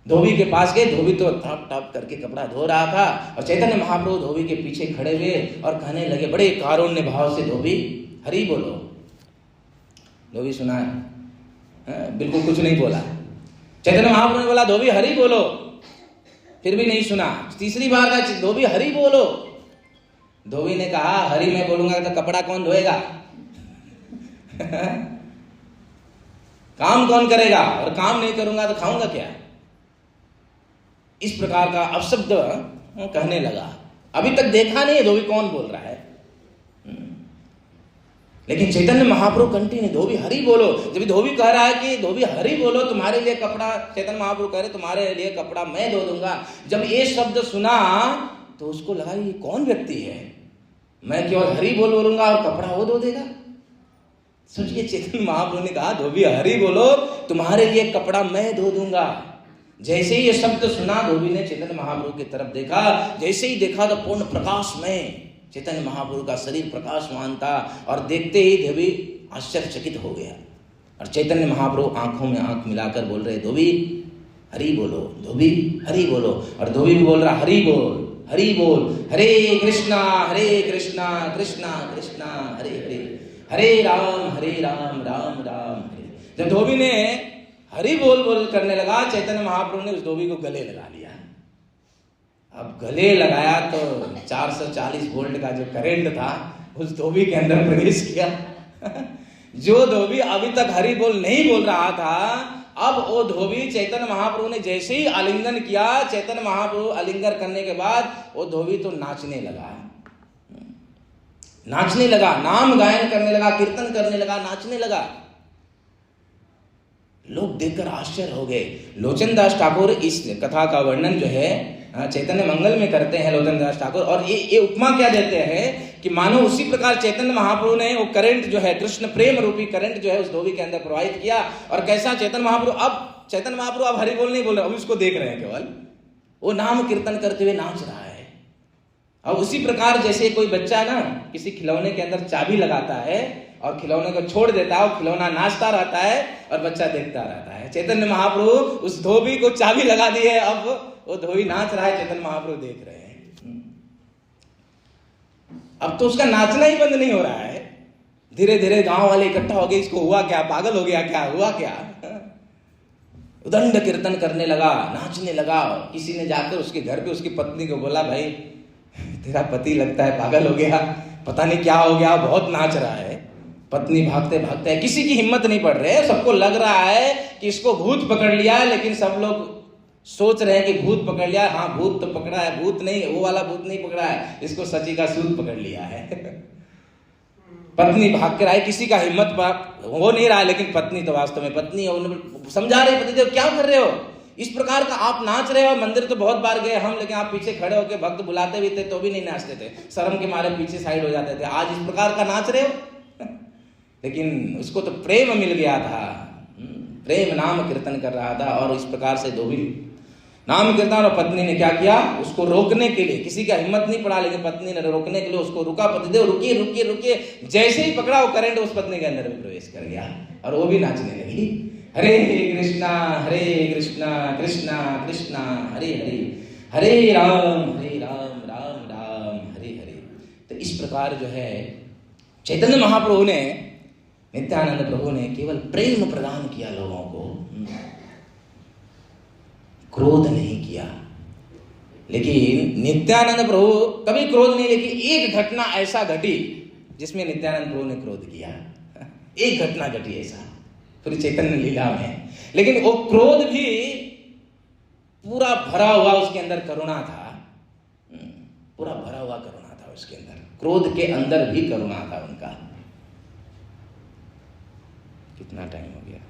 धोबी के पास गए, धोबी तो टप टप करके कपड़ा धो रहा था और चैतन्य महाप्रभु धोबी के पीछे खड़े हुए और कहने लगे बड़े कारुण्य भाव से, धोबी हरि बोलो। धोबी सुना, बिल्कुल कुछ नहीं बोला। चैतन्य महाप्रभु ने बोला धोबी हरि बोलो, फिर भी नहीं सुना। तीसरी बार कहा धोबी हरि बोलो। धोबी ने कहा हरि मैं बोलूंगा तो कपड़ा कौन धोएगा? काम कौन करेगा? और काम नहीं करूंगा तो खाऊंगा क्या? इस प्रकार का अपशब्द कहने लगा। अभी तक देखा नहीं है धोबी कौन बोल रहा है, लेकिन चैतन्य महाप्रभु कंटिन्यू धोबी हरि बोलो। जब धोबी कह रहा है कि धोबी हरि बोलो, तुम्हारे लिए कपड़ा, चैतन्य महाप्रभु कह रहे तुम्हारे लिए कपड़ा मैं धो दूंगा। जब ये शब्द सुना तो उसको लगा ये कौन व्यक्ति है, मैं केवल हरि बोलूंगा और कपड़ा वो धो देगा। सोचिए चैतन्य महाप्रभु ने कहा धोबी हरि बोलो, तुम्हारे लिए कपड़ा मैं धो दूंगा। जैसे ही ये शब्द सुना धोबी ने चैतन्य महाप्रभु की तरफ देखा। जैसे ही देखा तो पूर्ण प्रकाश में चैतन्य महाप्रभु का शरीर प्रकाशमान था और देखते ही धोबी आश्चर्यचकित हो गया। और चैतन्य महाप्रभु आंखों में आंख मिलाकर बोल रहे धोबी हरि बोलो, धोबी हरि बोलो। और धोबी भी बोल रहा हरि बोल, हरि बोल, हरे कृष्णा कृष्णा कृष्णा हरे हरे, हरे राम राम राम हरे। जब धोबी ने हरि बोल बोल करने लगा, चैतन्य महाप्रभु ने उस धोबी को गले लगा लिया। अब गले लगाया तो 440 वोल्ट का जो करंट था उस धोबी के अंदर प्रवेश किया। जो धोबी अभी तक हरि बोल नहीं बोल रहा था, अब वो धोबी चैतन्य महाप्रभु ने जैसे ही आलिंगन किया, चैतन्य महाप्रभु आलिंगन करने के बाद वो धोबी तो नाचने लगा, नाचने लगा, नाम गायन करने लगा, कीर्तन करने लगा, नाचने लगा। लोग देखकर आश्चर्य हो गए। लोचन दास ठाकुर इस कथा का वर्णन जो है चैतन्य मंगल में करते हैं लोचन दास ठाकुर, और ये उपमा क्या देते हैं कि मानो उसी प्रकार चैतन्य महाप्रभु ने वो करंट जो है, कृष्ण प्रेम रूपी करंट जो है उस धोबी के अंदर प्रवाहित किया। और कैसा चैतन्य महाप्रभु अब हरि बोल नहीं बोल रहे, अब उसको देख रहे हैं, केवल वो नाम कीर्तन करते हुए नाच रहा है। अब उसी प्रकार जैसे कोई बच्चा ना किसी खिलौने के अंदर चाबी लगाता है और खिलौने को छोड़ देता है, वो खिलौना नाचता रहता है और बच्चा देखता रहता है। चैतन्य महाप्रभु उस धोबी को चाबी लगा दी है, अब वो धोबी नाच रहा है, चैतन्य महाप्रभु देख रहे हैं। अब तो उसका नाचना ही बंद नहीं हो रहा है। धीरे धीरे गांव वाले इकट्ठा हो गए, इसको हुआ क्या, पागल हो गया क्या, हुआ क्या? उदंड कीर्तन करने लगा, नाचने लगा। किसी ने जाकर उसके घर पे उसकी पत्नी को बोला, भाई तेरा पति लगता है पागल हो गया, पता नहीं क्या हो गया, बहुत नाच रहा है। पत्नी भागते भागते, किसी की हिम्मत नहीं पड़ रही है, सबको लग रहा है कि इसको भूत पकड़ लिया है, लेकिन सब लोग सोच रहे हैं कि भूत पकड़ लिया। हाँ भूत तो पकड़ा है, भूत नहीं, वो वाला भूत नहीं पकड़ा है, इसको सची का सूद पकड़ लिया है। पत्नी भाग कर आई, किसी का हिम्मत हो नहीं रहा है, लेकिन पत्नी तो वास्तव में पत्नी है, उन्हें समझा रहे पतिदेव क्या कर रहे हो, इस प्रकार का आप नाच रहे हो, मंदिर तो बहुत बार गए हम, लेकिन आप पीछे खड़े होकर भक्त बुलाते भी थे तो भी नहीं नाचते थे, शर्म के मारे पीछे साइड हो जाते थे, आज इस प्रकार का नाच रहे हो। लेकिन उसको तो प्रेम मिल गया था, प्रेम नाम कीर्तन कर रहा था, और इस प्रकार से दो भी नाम कीर्तन। और पत्नी ने क्या किया, उसको रोकने के लिए, किसी का हिम्मत नहीं पड़ा, लेकिन पत्नी ने रोकने के लिए उसको रुका, पतिदेव रुकिए रुकिए रुकिए, जैसे ही पकड़ा वो करंट उस पत्नी के अंदर भी प्रवेश कर गया और वो भी नाचने लगी, हरे कृष्णा कृष्णा कृष्णा हरे हरे, हरे राम राम राम हरे हरे। तो इस प्रकार जो है चैतन्य महाप्रभु ने, नित्यानंद प्रभु ने केवल प्रेम प्रदान किया लोगों को, क्रोध नहीं किया। लेकिन नित्यानंद प्रभु कभी क्रोध नहीं, लेकिन एक घटना ऐसा घटी जिसमें नित्यानंद प्रभु ने क्रोध किया, एक घटना घटी ऐसा पूरी चैतन्य लीला में, लेकिन वो क्रोध भी पूरा भरा हुआ उसके अंदर करुणा था, पूरा भरा हुआ करुणा था उसके अंदर, क्रोध के अंदर भी करुणा था उनका। कितना टाइम हो गया,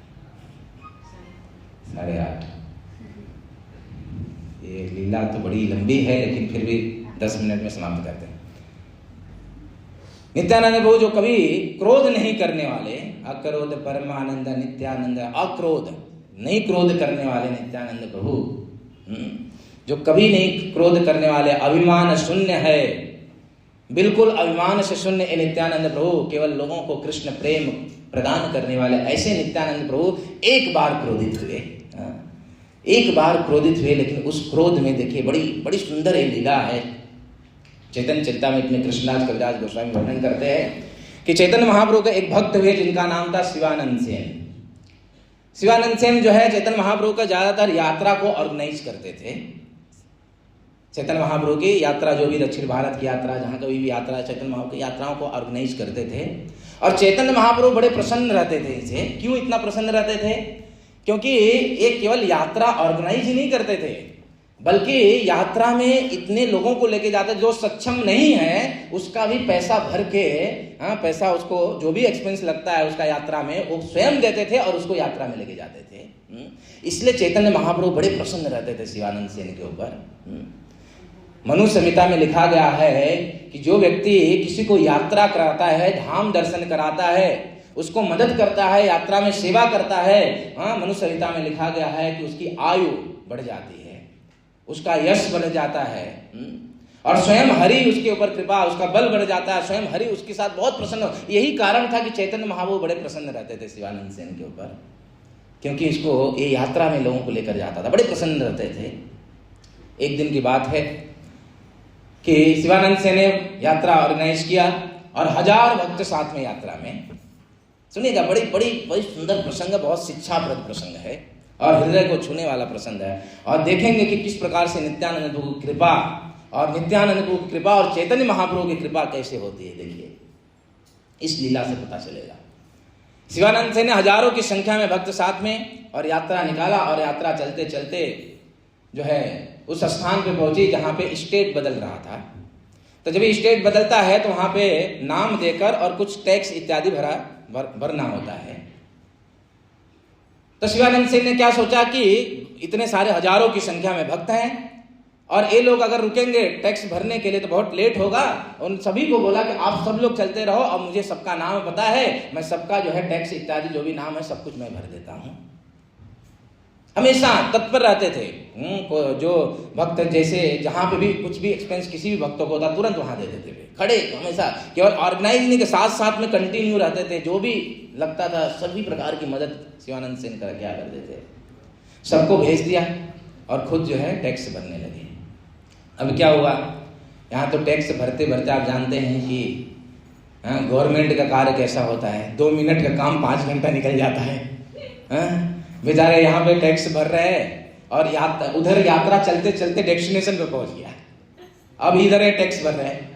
8:30। ये लीला तो बड़ी लंबी है, लेकिन फिर भी 10 मिनट में समाप्त करते हैं। नित्यानंद प्रभु जो कभी क्रोध नहीं करने वाले, अक्रोध परमानंद नित्यानंद, अक्रोध नहीं क्रोध करने वाले नित्यानंद प्रभु, जो कभी नहीं क्रोध करने वाले, अभिमान शून्य है, बिल्कुल अभिमान से शून्य नित्यानंद प्रभु, केवल लोगों को कृष्ण प्रेम प्रदान करने वाले ऐसे नित्यानंद प्रभु एक बार क्रोधित हुए, एक बार क्रोधित हुए। लेकिन उस क्रोध में देखिए बड़ी बड़ी सुंदर एक लीला है, चैतन्य चरितामृत में कृष्णदास कविराज गोस्वामी वर्णन करते हैं कि चैतन्य महाप्रभु का एक भक्त हुए जिनका नाम था शिवानंद सेन। शिवानंद सेन जो है चैतन्य महाप्रभु का ज्यादातर यात्रा को ऑर्गेनाइज करते थे। चैतन्य महाप्रभु की यात्रा, जो भी दक्षिण भारत की यात्रा, जहाँ कभी भी यात्रा, चैतन्य महाप्रभु की यात्राओं को ऑर्गेनाइज करते थे। और चैतन्य महाप्रभु बड़े प्रसन्न रहते थे इसे। क्यों इतना प्रसन्न रहते थे? क्योंकि ये केवल यात्रा ऑर्गेनाइज ही नहीं करते थे, बल्कि यात्रा में इतने लोगों को लेके जाते जो सक्षम नहीं है, उसका भी पैसा भर के, पैसा उसको जो भी एक्सपेंस लगता है उसका यात्रा में, वो स्वयं देते थे और उसको यात्रा में लेके जाते थे। इसलिए चैतन्य महाप्रभु बड़े प्रसन्न रहते थे शिवानंद सेन के ऊपर। मनु संहिता में लिखा गया है कि जो व्यक्ति किसी को यात्रा कराता है, धाम दर्शन कराता है, उसको मदद करता है, यात्रा में सेवा करता है, मनु संहिता में लिखा गया है कि उसकी आयु बढ़ जाती है, उसका यश बढ़ जाता है, और स्वयं हरि उसके ऊपर कृपा, उसका बल बढ़ जाता है, स्वयं हरि उसके साथ बहुत प्रसन्न। यही कारण था कि चैतन्य महाप्रभु बड़े प्रसन्न रहते थे शिवानंद सेन के ऊपर, क्योंकि इसको ये यात्रा में लोगों को लेकर जाता था, बड़े प्रसन्न रहते थे। एक दिन की बात है कि शिवानंद सेन ने यात्रा ऑर्गेनाइज किया और 1000 भक्त साथ में यात्रा में। सुनिएगा, बड़ी बड़ी बड़ी सुंदर प्रसंग, बहुत शिक्षाप्रद प्रसंग है और हृदय को छूने वाला प्रसंग है। और देखेंगे कि किस प्रकार से नित्यानंद प्रभु की कृपा और नित्यानंद प्रभु की कृपा और चैतन्य महाप्रभु की कृपा कैसे होती है। देखिए, इस लीला से पता चलेगा। शिवानंद सेन ने हजारों की संख्या में भक्त साथ में और यात्रा निकाला, और यात्रा चलते चलते जो है उस स्थान पे पहुंची जहां पे स्टेट बदल रहा था। तो जब स्टेट बदलता है तो वहां पे नाम देकर और कुछ टैक्स इत्यादि भरना होता है। तो शिवानंद सेन ने क्या सोचा कि इतने सारे हजारों की संख्या में भक्त हैं और ये लोग अगर रुकेंगे टैक्स भरने के लिए तो बहुत लेट होगा। उन सभी को बोला कि आप सब लोग चलते रहो, अब मुझे सबका नाम पता है, मैं सबका जो है टैक्स इत्यादि जो भी नाम है सब कुछ मैं भर देता हूं। हमेशा तत्पर रहते थे। जो भक्त जैसे जहां पे भी कुछ भी एक्सपेंस किसी भी भक्तों को होता तुरंत वहां दे देते थे, खड़े हमेशा, केवल ऑर्गेनाइजिंग के साथ साथ में कंटिन्यू रहते थे। जो भी लगता था सभी प्रकार की मदद शिवानंद सेन कर क्या कर देते, सबको भेज दिया और खुद जो है टैक्स भरने लगे। अब क्या हुआ, यहाँ तो टैक्स भरते भरते आप जानते हैं कि गवर्नमेंट का कार्य कैसा होता है, 2 मिनट का काम 5 घंटा निकल जाता है। बेचारे यहाँ पे टैक्स भर रहे हैं और उधर यात्रा चलते चलते डेस्टिनेशन पे पहुंच गया, अब इधर है टैक्स भर रहे हैं।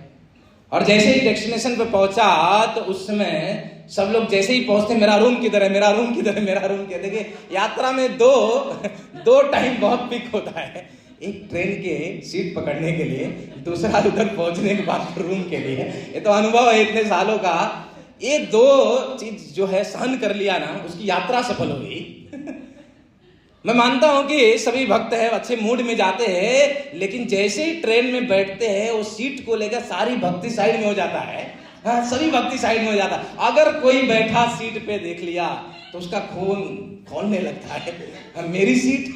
और जैसे ही डेस्टिनेशन पे पहुंचा तो उस समय सब लोग जैसे ही पहुंचते, मेरा रूम किधर है, मेरा रूम किधर है, मेरा रूम किधर। देखिए, यात्रा में दो टाइम बहुत पिक होता है, एक ट्रेन के सीट पकड़ने के लिए, दूसरा उधर पहुंचने के बाद रूम के लिए। ये तो अनुभव है इतने सालों का ये दो चीज जो है सहन कर लिया ना, उसकी यात्रा सफल हो गई। मैं मानता हूं कि सभी भक्त है अच्छे मूड में जाते हैं, लेकिन जैसे ही ट्रेन में बैठते हैं वो सीट को लेकर सारी भक्ति साइड में हो जाता है। हाँ, सभी भक्ति साइड में हो जाता है। अगर कोई बैठा सीट पे देख लिया तो उसका खून खौलने लगता है। मेरी सीट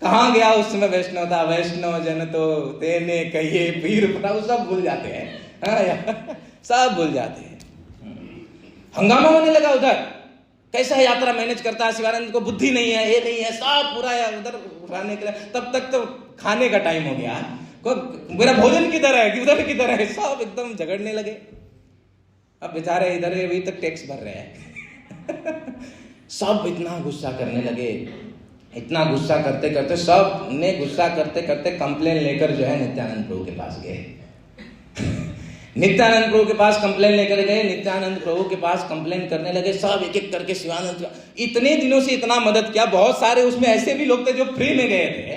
कहाँ गया उस समय वैष्णव था, वैष्णव जन तो तेने कहिए पीर वो सब भूल जाते हैं। हाँ, सब भूल जाते हैं। हंगामा होने लगा उधर, कैसा है यात्रा मैनेज करता है शिवानंद को, बुद्धि नहीं है, ये नहीं है, सब पूरा उधर उठाने के लिए। तब तक तो खाने का टाइम हो गया, मेरा भोजन किधर है, किधर किधर है, सब एकदम झगड़ने लगे। अब बेचारे इधर अभी तक टैक्स भर रहे हैं। सब इतना गुस्सा करने लगे, इतना गुस्सा करते करते सब ने गुस्सा करते करते कंप्लेन लेकर जो है नित्यानंद प्रभु के पास गए। नित्यानंद प्रभु के पास कंप्लेन लेकर गए, नित्यानंद प्रभु के पास कंप्लेन करने लगे। सब एक एक करके शिवानंद इतने दिनों से इतना मदद किया, बहुत सारे उसमें ऐसे भी लोग थे जो फ्री में गए थे,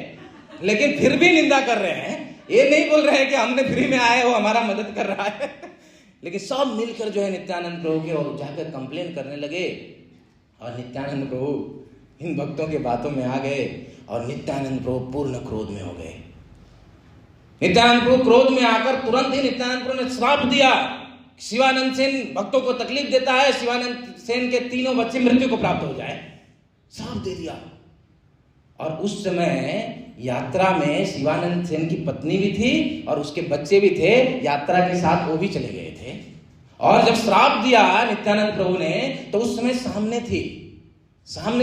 लेकिन फिर भी निंदा कर रहे हैं। ये नहीं बोल रहे हैं कि हमने फ्री में आए, वो हमारा मदद कर रहा है। लेकिन सब मिलकर जो है नित्यानंद प्रभु के और जाकर कंप्लेन करने लगे। और नित्यानंद प्रभु इन भक्तों के बातों में आ गए और नित्यानंद प्रभु पूर्ण क्रोध में हो गए। नित्यानंद प्रभु क्रोध में आकर तुरंत ही नित्यानंद प्रभु ने श्राप दिया, शिवानंद सेन भक्तों को तकलीफ देता है, शिवानंद सेन के तीनों बच्चे मृत्यु को प्राप्त हो जाए, श्राप दे दिया। और उस समय यात्रा में शिवानंद सेन की पत्नी भी थी और उसके बच्चे भी थे, यात्रा के साथ वो भी चले गए थे। और जब श्राप दिया नित्यानंद प्रभु ने तो उस समय सामने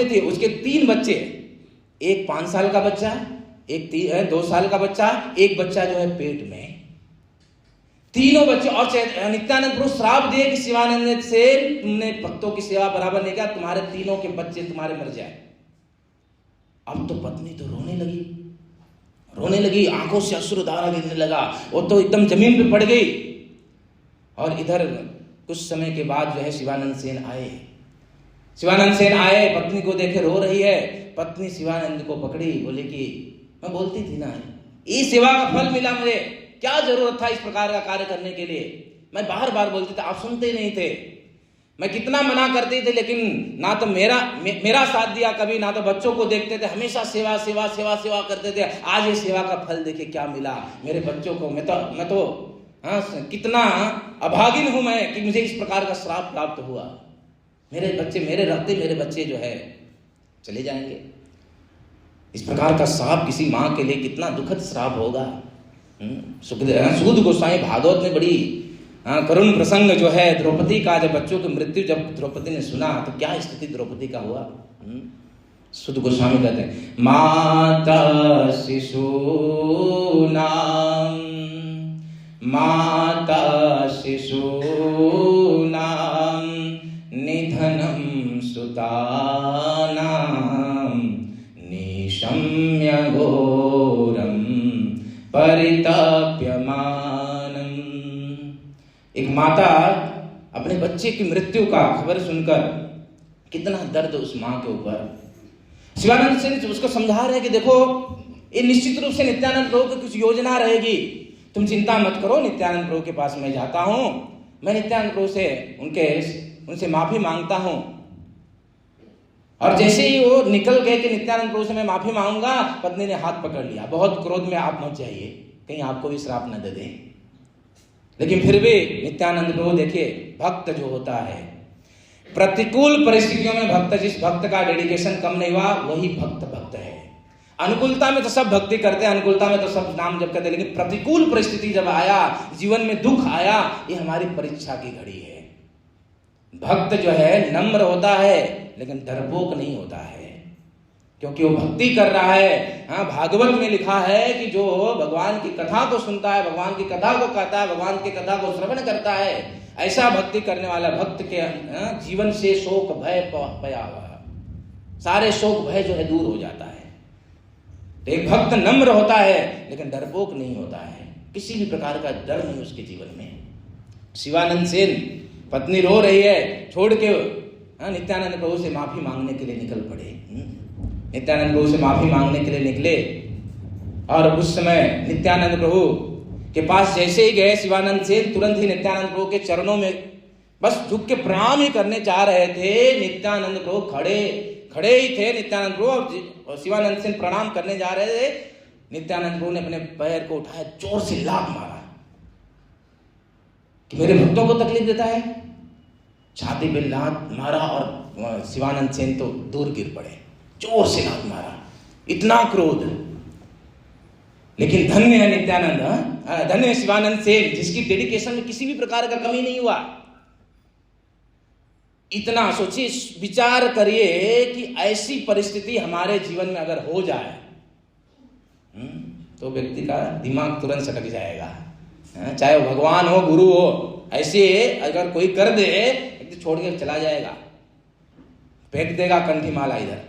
थे उसके 3 बच्चे, एक 5 साल का बच्चा, एक 2 साल का बच्चा, एक बच्चा जो है पेट में, तीनों बच्चे। और नित्यानंद प्रभु श्राप दिए कि शिवानंद से तुमने भक्तों की सेवा बराबर नहीं किया, तुम्हारे तीनों के बच्चे तुम्हारे मर जाए। अब तो पत्नी तो रोने लगी, आंखों से अश्रुधारा गिरने लगा, वो तो एकदम जमीन पे पड़ गई। और इधर कुछ समय के बाद जो है शिवानंद सेन आए, पत्नी को देखे रो रही है। पत्नी शिवानंद को पकड़ी, बोले कि मैं बोलती थी ना, ये सेवा का फल मिला मुझे, क्या जरूरत था इस प्रकार का कार्य करने के लिए। मैं बार बार बोलती थी, आप सुनते ही नहीं थे। मैं कितना मना करती थी, लेकिन ना तो मेरा साथ दिया कभी, ना तो बच्चों को देखते थे, हमेशा सेवा सेवा सेवा सेवा करते थे। आज ये सेवा का फल देखे क्या मिला मेरे बच्चों को। मैं तो हाँ, कितना अभागिन हूं मैं कि मुझे इस प्रकार का श्राप प्राप्त हुआ। मेरे बच्चे जो है चले जाएंगे। इस प्रकार का श्राप किसी माँ के लिए कितना दुखद श्राप होगा। सूद गोस्वामी भागवत में बड़ी करुण प्रसंग जो है द्रौपदी का, जब बच्चों की मृत्यु जब द्रौपदी ने सुना तो क्या स्थिति द्रौपदी का हुआ। सूद गोस्वामी कहते हैं, माता शिशूनां निधनं सुतानां निशम्य घोरं परिताप्यमानम्। एक माता अपने बच्चे की मृत्यु का खबर सुनकर, कितना दर्द उस माँ के ऊपर। शिवानंद सेन उसको समझा रहे हैं कि देखो, ये निश्चित रूप से नित्यानंद प्रभु की कुछ योजना रहेगी, तुम चिंता मत करो। नित्यानंद प्रभु के पास मैं जाता हूं, मैं नित्यानंद प्रभु से उनसे माफी मांगता हूं। और जैसे ही वो निकल गए कि नित्यानंद प्रभु से मैं माफी मांगूंगा, पत्नी ने हाथ पकड़ लिया, बहुत क्रोध में, आप मत जाइए, कहीं आपको भी श्राप न दे दे। लेकिन फिर भी नित्यानंद प्रभु देखिए, भक्त जो होता है, प्रतिकूल परिस्थितियों में भक्त, जिस भक्त का डेडिकेशन कम नहीं हुआ वही भक्त है। अनुकूलता में तो सब भक्ति करते हैं, अनुकूलता में तो सब नाम जप करते हैं, लेकिन प्रतिकूल परिस्थिति जब आया, जीवन में दुख आया, ये हमारी परीक्षा की घड़ी है। भक्त जो है नम्र होता है, लेकिन डरपोक नहीं होता है, क्योंकि वो भक्ति कर रहा है। हाँ, भागवत में लिखा है कि जो भगवान की कथा को सुनता है, भगवान की कथा को कहता है, भगवान की कथा को श्रवण करता है, ऐसा भक्ति करने वाला भक्त के जीवन से शोक भय पया हुआ, सारे शोक भय जो है दूर हो जाता है। तो एक भक्त नम्र होता है, लेकिन डरपोक नहीं होता है, किसी भी प्रकार का डर नहीं उसके जीवन में। शिवानंद सेन, पत्नी रो रही है, छोड़ के नित्यानंद प्रभु से माफी मांगने के लिए निकल पड़े। नित्यानंद प्रभु से माफी मांगने के लिए निकले, और उस समय नित्यानंद प्रभु के पास जैसे ही गए शिवानंद सेन, तुरंत ही नित्यानंद प्रभु के चरणों में बस झुक के प्रणाम ही करने जा रहे थे। नित्यानंद प्रभु खड़े ही थे। नित्यानंद प्रभु और शिवानंद सेन प्रणाम करने जा रहे थे। नित्यानंद प्रभु ने अपने पैर को उठाया, जोर से लात मारा कि मेरे भक्तों को तकलीफ देता है। छाती पे लात मारा और शिवानंद सेन तो दूर गिर पड़े। जोर से लात मारा, इतना क्रोध। लेकिन धन्य है नित्यानंद, धन्य है शिवानंद सेन, जिसकी डेडिकेशन में किसी भी प्रकार का कमी नहीं हुआ। इतना सोचिए, विचार करिए कि ऐसी परिस्थिति हमारे जीवन में अगर हो जाए तो व्यक्ति का दिमाग तुरंत सटक जाएगा। चाहे वो भगवान हो, गुरु हो, ऐसे अगर कोई कर दे तो छोड़ के चला जाएगा, फेंक देगा कंठी माला इधर।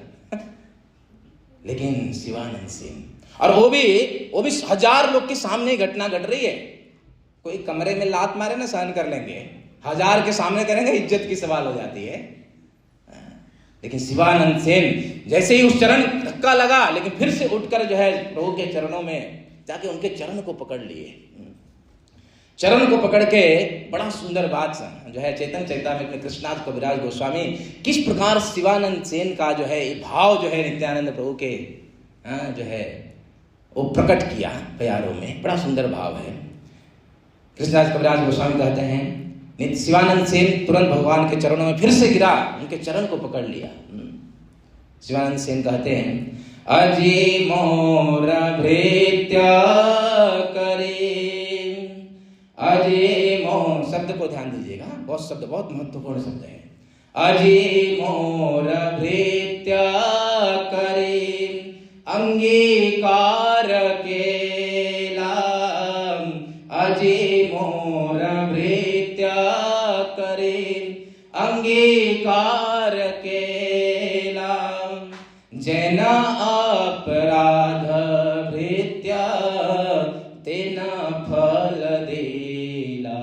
लेकिन शिवानंद सेन, और वो भी 1000 लोग के सामने घटना घट रही है। कोई कमरे में लात मारे ना सहन कर लेंगे, 1000 के सामने करेंगे इज्जत की सवाल हो जाती है। लेकिन शिवानंद सेन जैसे ही उस चरण धक्का लगा, लेकिन फिर से उठकर जो है प्रभु के चरणों में जाके उनके चरण को पकड़ लिए। चरण को पकड़ के बड़ा सुंदर बात जो है चैतन्य चरितामृत में कृष्णाथ कविराज गोस्वामी किस प्रकार शिवानंद सेन का जो है भाव जो है नित्यानंद प्रभु के जो है वो प्रकट किया प्यारों में। बड़ा सुंदर भाव है। कृष्णाथ कविराज गोस्वामी कहते हैं, शिवानंद सेन तुरंत भगवान के चरणों में फिर से गिरा, उनके चरण को पकड़ लिया। शिवानंद सेन कहते हैं, अजी मोर भृत्य करे, अजी मोर, शब्द को ध्यान दीजिएगा, बहुत शब्द बहुत महत्वपूर्ण शब्द है। अजी मोर भृत्य करे अंगीकार केला, अजी मोर भृत्य करे अंगीकार केला, जना अपराध भृत्य तेना फल देला।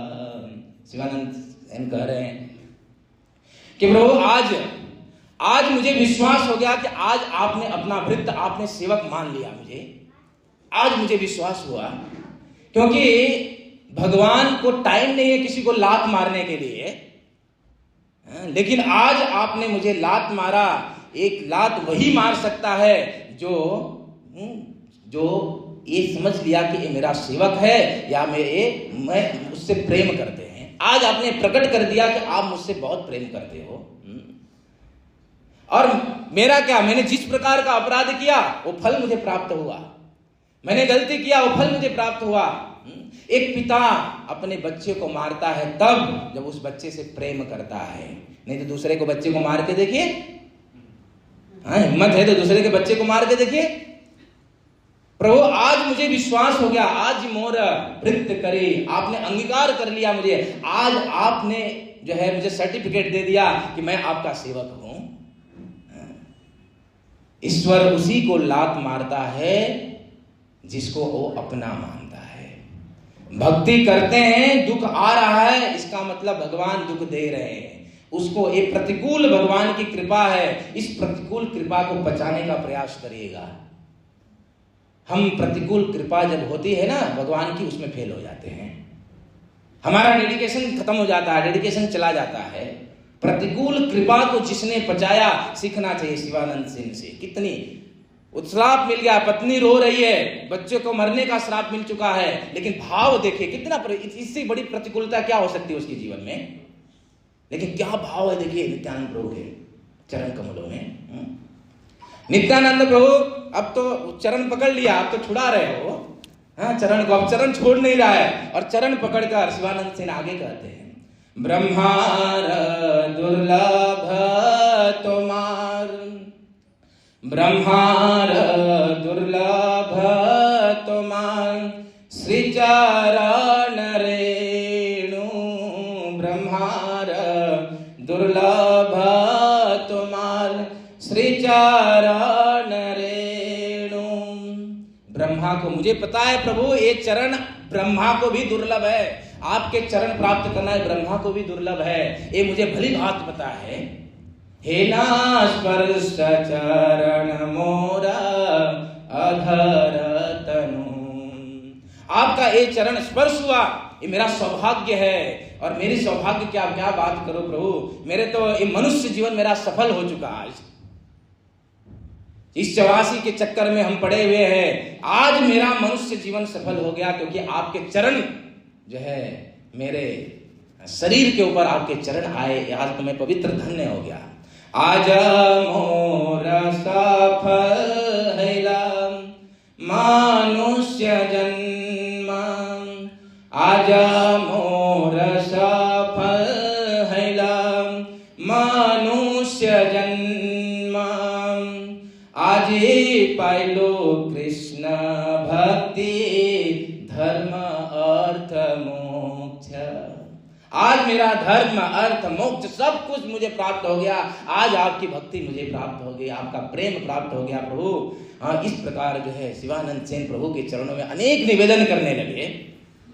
शिवानंद सेन कह रहे हैं कि प्रभु आज मुझे विश्वास हो गया कि आज आपने अपना भृत्य, आपने सेवक मान लिया मुझे। आज मुझे विश्वास हुआ, क्योंकि भगवान को टाइम नहीं है किसी को लात मारने के लिए। लेकिन आज आपने मुझे लात मारा। एक लात वही मार सकता है जो ये समझ लिया कि ये मेरा सेवक है या मैं उससे प्रेम करते हैं। आज आपने प्रकट कर दिया कि आप मुझसे बहुत प्रेम करते हो। और मेरा क्या, मैंने जिस प्रकार का अपराध किया वो फल मुझे प्राप्त हुआ। मैंने गलती किया, वो फल मुझे प्राप्त हुआ। एक पिता अपने बच्चे को मारता है तब जब उस बच्चे से प्रेम करता है, नहीं तो दूसरे को बच्चे को मार के देखिए। हिम्मत है तो दूसरे के बच्चे को मार के देखिए। प्रभु आज मुझे विश्वास हो गया, आज मोर भृत्य करे, आपने अंगीकार कर लिया मुझे। आज आपने जो है मुझे सर्टिफिकेट दे दिया कि मैं आपका सेवक हूं। ईश्वर उसी को लात मारता है जिसको वो अपना मानता है। भक्ति करते हैं, दुख आ रहा है, इसका मतलब भगवान दुख दे रहे हैं। उसको एक प्रतिकूल भगवान की कृपा है, इस प्रतिकूल कृपा को बचाने का प्रयास करिएगा। हम प्रतिकूल कृपा जब होती है ना भगवान की, उसमें फेल हो जाते हैं। हमारा डेडिकेशन खत्म हो जाता है, डेडिकेशन चला जाता है। प्रतिकूल कृपा को जिसने बचाया, सीखना चाहिए शिवानंद सेन से। कितनी श्राप मिल गया, पत्नी रो रही है, बच्चे को मरने का श्राप मिल चुका है, लेकिन भाव देखिए कितना, इससे बड़ी प्रतिकूलता क्या हो सकती है उसके जीवन में। लेकिन क्या भाव है देखिए नित्यानंद प्रभु के चरण कमलों में। नित्यानंद प्रभु अब तो चरण पकड़ लिया, अब तो छुड़ा रहे हो चरण को, अब चरण छोड़ नहीं रहा है। और चरण पकड़कर शिवानंद सेन आगे कहते हैं, ब्रह्मार दुर्लभ तुम्हार, ब्रह्मार दुर्लभ तुम्हार श्री चरण रेणु, ब्रह्मार दुर्लभ तुम्हार श्री चरण रेणु। ब्रह्मा को, मुझे पता है प्रभु ये चरण ब्रह्मा को भी दुर्लभ है, आपके चरण प्राप्त करना है ब्रह्मा को भी दुर्लभ है, ये मुझे भली बात पता है। हे ना स्पर्श चरण मोरा अधर तनु, आपका ये चरण स्पर्श हुआ, ये मेरा सौभाग्य है। और मेरी सौभाग्य क्या क्या बात करो प्रभु, मेरे तो ये मनुष्य जीवन मेरा सफल हो चुका आज। इस 84 के चक्कर में हम पड़े हुए हैं, आज मेरा मनुष्य जीवन सफल हो गया, क्योंकि आपके चरण जो है मेरे शरीर के ऊपर आपके चरण आए, आज तो मैं पवित्र धन्य हो गया। आज मोर सफल हैला मनुष्य जन्म, आज मोर सफल हैला मनुष्य जन्म, आज पाइलो कृष्ण भक्ति धर्म अर्थ मोक्ष। आज मेरा धर्म अर्थ मोक्ष सब कुछ मुझे प्राप्त हो गया, आज आपकी भक्ति मुझे प्राप्त हो गई, आपका प्रेम प्राप्त हो गया प्रभु। इस प्रकार जो है शिवानंद सेन प्रभु के चरणों में अनेक निवेदन करने लगे,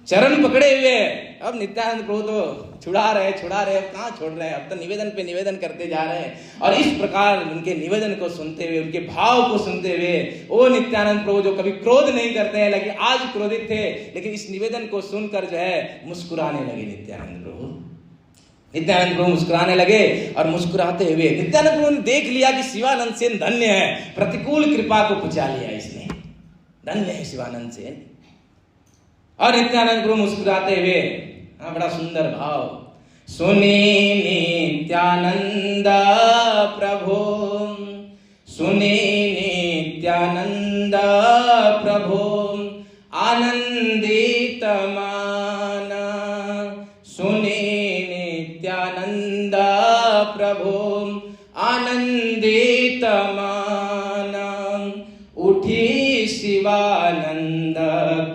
चरण पकड़े हुए। अब नित्यानंद प्रभु तो छुड़ा रहे, अब कहाँ छोड़ रहे हैं, अब तो निवेदन पे निवेदन करते जा रहे हैं। और इस प्रकार उनके निवेदन को सुनते हुए, उनके भाव को सुनते हुए, वो नित्यानंद प्रभु जो कभी क्रोध नहीं करते हैं, लेकिन आज क्रोधित थे, लेकिन इस निवेदन को सुनकर जो है मुस्कुराने लगे नित्यानंद प्रभु। नित्यानंद प्रभु मुस्कुराने लगे, और मुस्कुराते हुए नित्यानंद प्रभु ने देख लिया कि शिवानंद सेन धन्य है, प्रतिकूल कृपा को पुचा लिया इसने, धन्य है शिवानंद सेन। और नित्यानंद प्रभु मुस्कुराते हुए, बड़ा सुंदर भाव, सुनी नित्यानंद प्रभु, सुनी नित्यानंद प्रभु, आनंदित मान, सुनी नित्यानंद प्रभु, आनंदित मान, उठी शिवानंद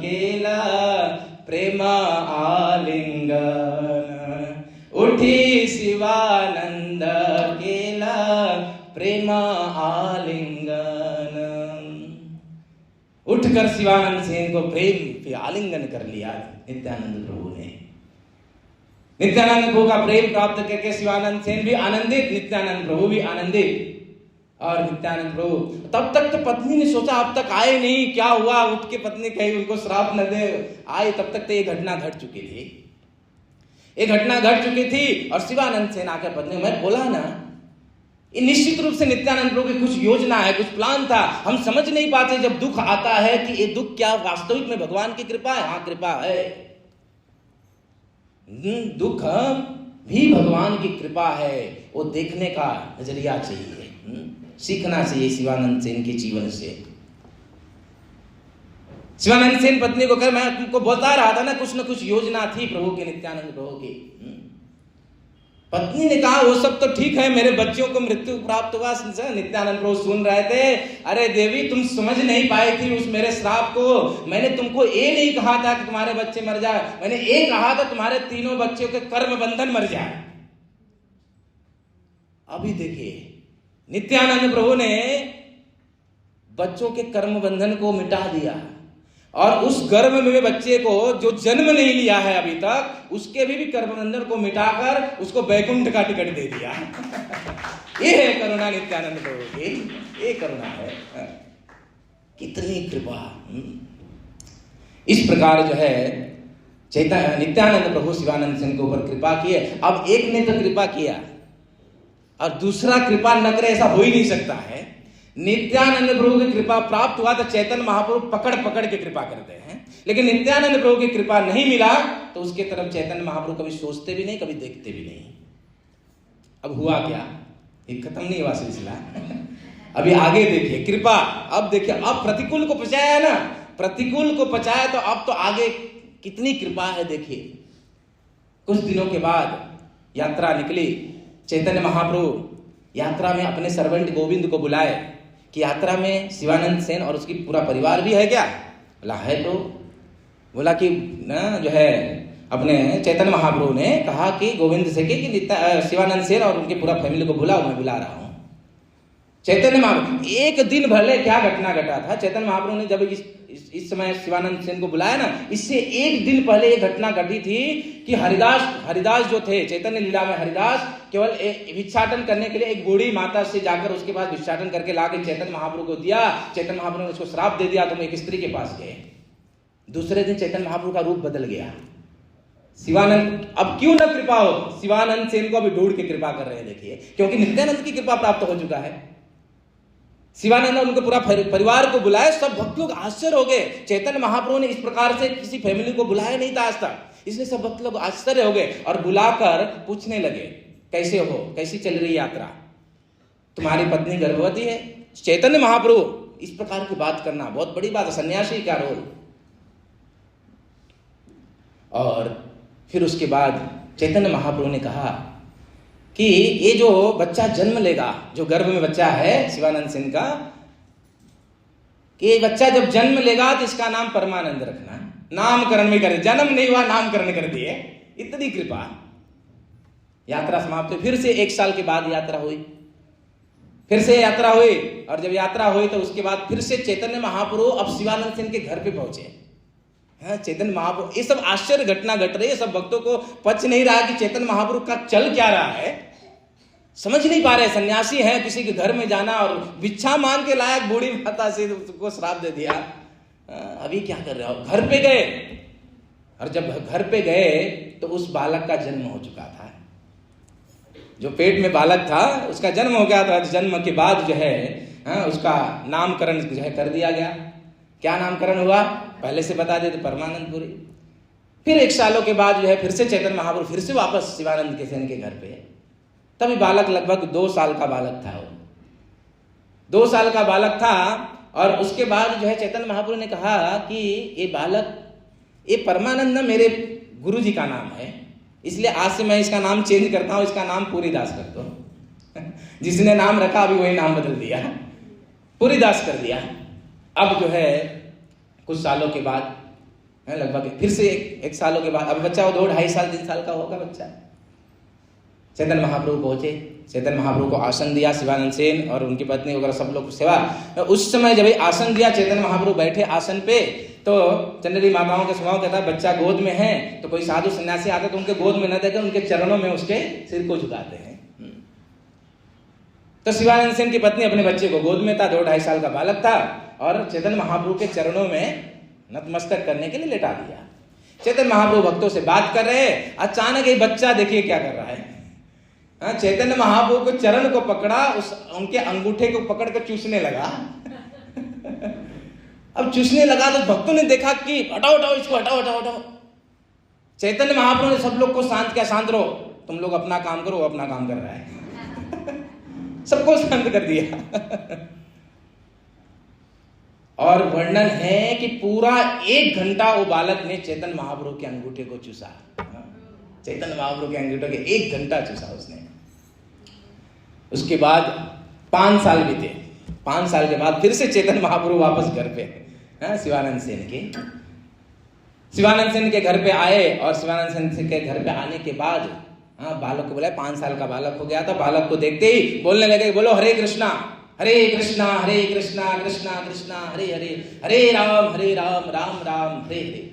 केला प्रेम आलिंगन, उठी शिवानंद केला प्रेम आलिंगन। उठकर शिवानंद सेन को प्रेम पे आलिंगन कर लिया नित्यानंद प्रभु ने। नित्यानंद प्रभु का प्रेम प्राप्त करके शिवानंद सेन भी आनंदित, नित्यानंद प्रभु भी आनंदित। और नित्यानंद प्रभु तब तक तो पत्नी ने सोचा अब तक आए नहीं, क्या हुआ, उठ के पत्नी कहीं उनको श्राप न दे आए, तब तक तो ये घटना घट चुकी थी, ये घटना घट चुकी थी। और शिवानंद सेन आकर पत्नी, मैं बोला ना, ये निश्चित रूप से नित्यानंद प्रभु की कुछ योजना है, कुछ प्लान था। हम समझ नहीं पाते जब दुख आता है कि ये दुख क्या वास्तविक में भगवान की कृपा है। हाँ, कृपा है, दुख भी भगवान की कृपा है, वो देखने का नजरिया चाहिए, सीखना चाहिए शिवानंद सेन के जीवन से। शिवानंद सेन पत्नी को कह, मैं तुमको बोलता रहा था ना, कुछ न कुछ योजना थी प्रभु के, नित्यानंद प्रभु की। पत्नी ने कहा वो सब तो ठीक है, मेरे बच्चों को मृत्यु प्राप्त हुआ। नित्यानंद प्रभु सुन रहे थे, अरे देवी तुम समझ नहीं पाई थी उस मेरे श्राप को। मैंने तुमको ये नहीं कहा था कि तुम्हारे बच्चे मर जाए, मैंने ये कहा था तुम्हारे तीनों बच्चों के कर्म बंधन मर जाए। अभी देखिए नित्यानंद प्रभु ने बच्चों के कर्म बंधन को मिटा दिया, और उस गर्भ में बच्चे को जो जन्म नहीं लिया है अभी तक, उसके भी कर्म बंधन को मिटाकर उसको वैकुंठ का टिकट दे दिया। ये है करुणा नित्यानंद प्रभु की, ये करुणा है, कितनी कृपा। इस प्रकार जो है नित्यानंद प्रभु शिवानंद सेन के ऊपर कृपा किए। अब एक ने तो कृपा किया और दूसरा कृपा न करे, ऐसा हो ही नहीं सकता है। नित्यानंद प्रभु की कृपा प्राप्त हुआ तो चैतन्य महाप्रभु पकड़ पकड़ के कृपा करते हैं, लेकिन नित्यानंद प्रभु की कृपा नहीं मिला तो उसके तरफ चैतन्य महाप्रभु कभी सोचते भी नहीं, कभी देखते भी नहीं। अब हुआ क्या, ये खत्म नहीं हुआ सिलसिला। अभी आगे देखिए कृपा। अब देखिए, अब प्रतिकूल को पचाया ना, प्रतिकूल को पचाया तो अब तो आगे कितनी कृपा है देखिए। कुछ दिनों के बाद यात्रा निकली, चैतन्य महाप्रभु यात्रा में अपने सर्वेंट गोविंद को बुलाए कि यात्रा में शिवानंद सेन और उसकी पूरा परिवार भी है क्या? बोला है। तो बोला कि ना जो है अपने चैतन्य महाप्रभु ने कहा कि गोविंद से कि शिवानंद सेन और उनकी पूरा फैमिली को बुलाओ, मैं बुला रहा हूँ। चैतन्य महाप्रभु एक दिन भले क्या घटना घटा था, चैतन्य महाप्रभु ने जब इस समय शिवानंद सेन को बुलाया ना, इससे एक दिन पहले ये घटना घटी थी कि हरिदास जो थे चैतन्य लीला में, हरिदास केवल भिक्षाटन करने के लिए एक बूढ़ी माता से जाकर उसके पास भिक्षाटन करके लाके चैतन्य महाप्रभु को दिया। चैतन्य महाप्रभु ने उसको श्राप दे दिया, तुम एक स्त्री के पास गए। दूसरे दिन चैतन्य महाप्रभु का रूप बदल गया, शिवानंद अब क्यों ना कृपा हो, शिवानंद सेन को अभी ढूंढ के कृपा कर रहे हैं, देखिए, क्योंकि नित्यानंद की कृपा प्राप्त हो चुका है। शिवानंद ने उनके पूरा परिवार को बुलाया, सब भक्त लोग आश्चर्य हो गए। चैतन्य महाप्रभु ने इस प्रकार से किसी फैमिली को बुलाया नहीं था आज तक, इसलिए सब भक्त लोग आश्चर्य हो गए और बुलाकर पूछने लगे, कैसे हो, कैसी चल रही यात्रा, तुम्हारी पत्नी गर्भवती है। चैतन्य महाप्रभु इस प्रकार की बात करना बहुत बड़ी बात है, सन्यासी का रोल। और फिर उसके बाद चैतन्य महाप्रभु ने कहा कि ये जो बच्चा जन्म लेगा, जो गर्भ में बच्चा है शिवानंद सेन का, कि ये बच्चा जब जन्म लेगा तो इसका नाम परमानंद रखना। नामकरण में कर, जन्म नहीं हुआ नामकरण कर दिए, इतनी कृपा। यात्रा समाप्त हुई, फिर से 1 साल के बाद यात्रा हुई, फिर से यात्रा हुई, और जब यात्रा हुई तो उसके बाद फिर से चैतन्य महाप्रभु अब शिवानंद सेन के घर पे पहुंचे। चैतन्य महाप्रभु, ये सब आश्चर्य घटना घट रही है, सब भक्तों को पच नहीं रहा कि चैतन्य महाप्रभु का चल क्या रहा है, समझ नहीं पा रहे। सन्यासी है, किसी के घर में जाना और भिक्षा मांग के लायक बूढ़ी माता से उसको श्राप दे दिया, अभी क्या कर रहे हो। घर पे गए, और जब घर पे गए तो उस बालक का जन्म हो चुका था, जो पेट में बालक था उसका जन्म हो गया था। जन्म के बाद जो है उसका नामकरण जो है कर दिया गया। क्या नामकरण हुआ पहले से बता देते, परमानंदपुरी। फिर 1 सालों के बाद जो है फिर से चैतन्य महाप्रभु फिर से वापस शिवानंद के सेन के घर पे। तभी बालक लगभग 2 साल का बालक था, वो 2 साल का बालक था। और उसके बाद जो है चैतन्य महाप्रभु ने कहा कि ये बालक, ये परमानंद मेरे गुरु जी का नाम है, इसलिए आज से मैं इसका नाम चेंज करता हूं, इसका नाम पूरीदास कर दो। जिसने नाम रखा अभी वही नाम बदल दिया, पूरीदास कर दिया। अब जो है कुछ सालों के बाद, लगभग फिर से 1 सालों के बाद, अब बच्चा वो 2-2.5 साल 3 साल का होगा बच्चा। चैतन्य महाप्रभु पहुंचे, चैतन्य महाप्रभु को आसन दिया, शिवानंद सेन और उनकी पत्नी वगैरह सब लोग सेवा। उस समय जब आसन दिया, चैतन्य महाप्रभु बैठे आसन पे, तो चंद्री माताओं के स्वभाव कहता है बच्चा गोद में है तो कोई साधु सन्यासी आता तो उनके गोद में न देकर उनके चरणों में उसके सिर को झुकाते हैं। तो शिवानंद सेन की पत्नी अपने बच्चे को गोद में था, 2-2.5 साल का बालक था, और चैतन्य महाप्रभु के चरणों में नतमस्तक करने के लिए लेटा दिया। चैतन्य महाप्रभु भक्तों से बात कर रहे हैं, अचानक ये बच्चा देखिए क्या कर रहा है। चैतन्य महाप्रभु को चरण को पकड़ा, उनके अंगूठे को पकड़ कर चूसने लगा। अब चूसने लगा तो भक्तों ने देखा कि हटाओ हटाओ इसको, हटाओ हटाओ हटाओ। चैतन्य महाप्रभु ने सब लोग को शांत किया, शांत रहो, तुम लोग अपना काम करो, वो अपना काम कर रहा है। सबको शांत कर दिया। और वर्णन है कि पूरा 1 घंटा वो बालक ने चैतन्य महाप्रभु के अंगूठे को चूसा। चैतन्य महाप्रभु के अंगूठे के 1 घंटा चूसा उसने। उसके बाद 5 साल बीते, 5 साल के बाद फिर से चैतन्य महाप्रभु वापस घर पे, शिवानंद सेन के घर पे आए। और शिवानंद सेन के घर पे आने के बाद बालक को बुलाया, 5 साल का बालक हो गया था। बालक को देखते ही बोलने लगे, बोलो हरे कृष्णा कृष्णा कृष्णा कृष्णा हरे हरे, हरे राम राम राम हरे हरे।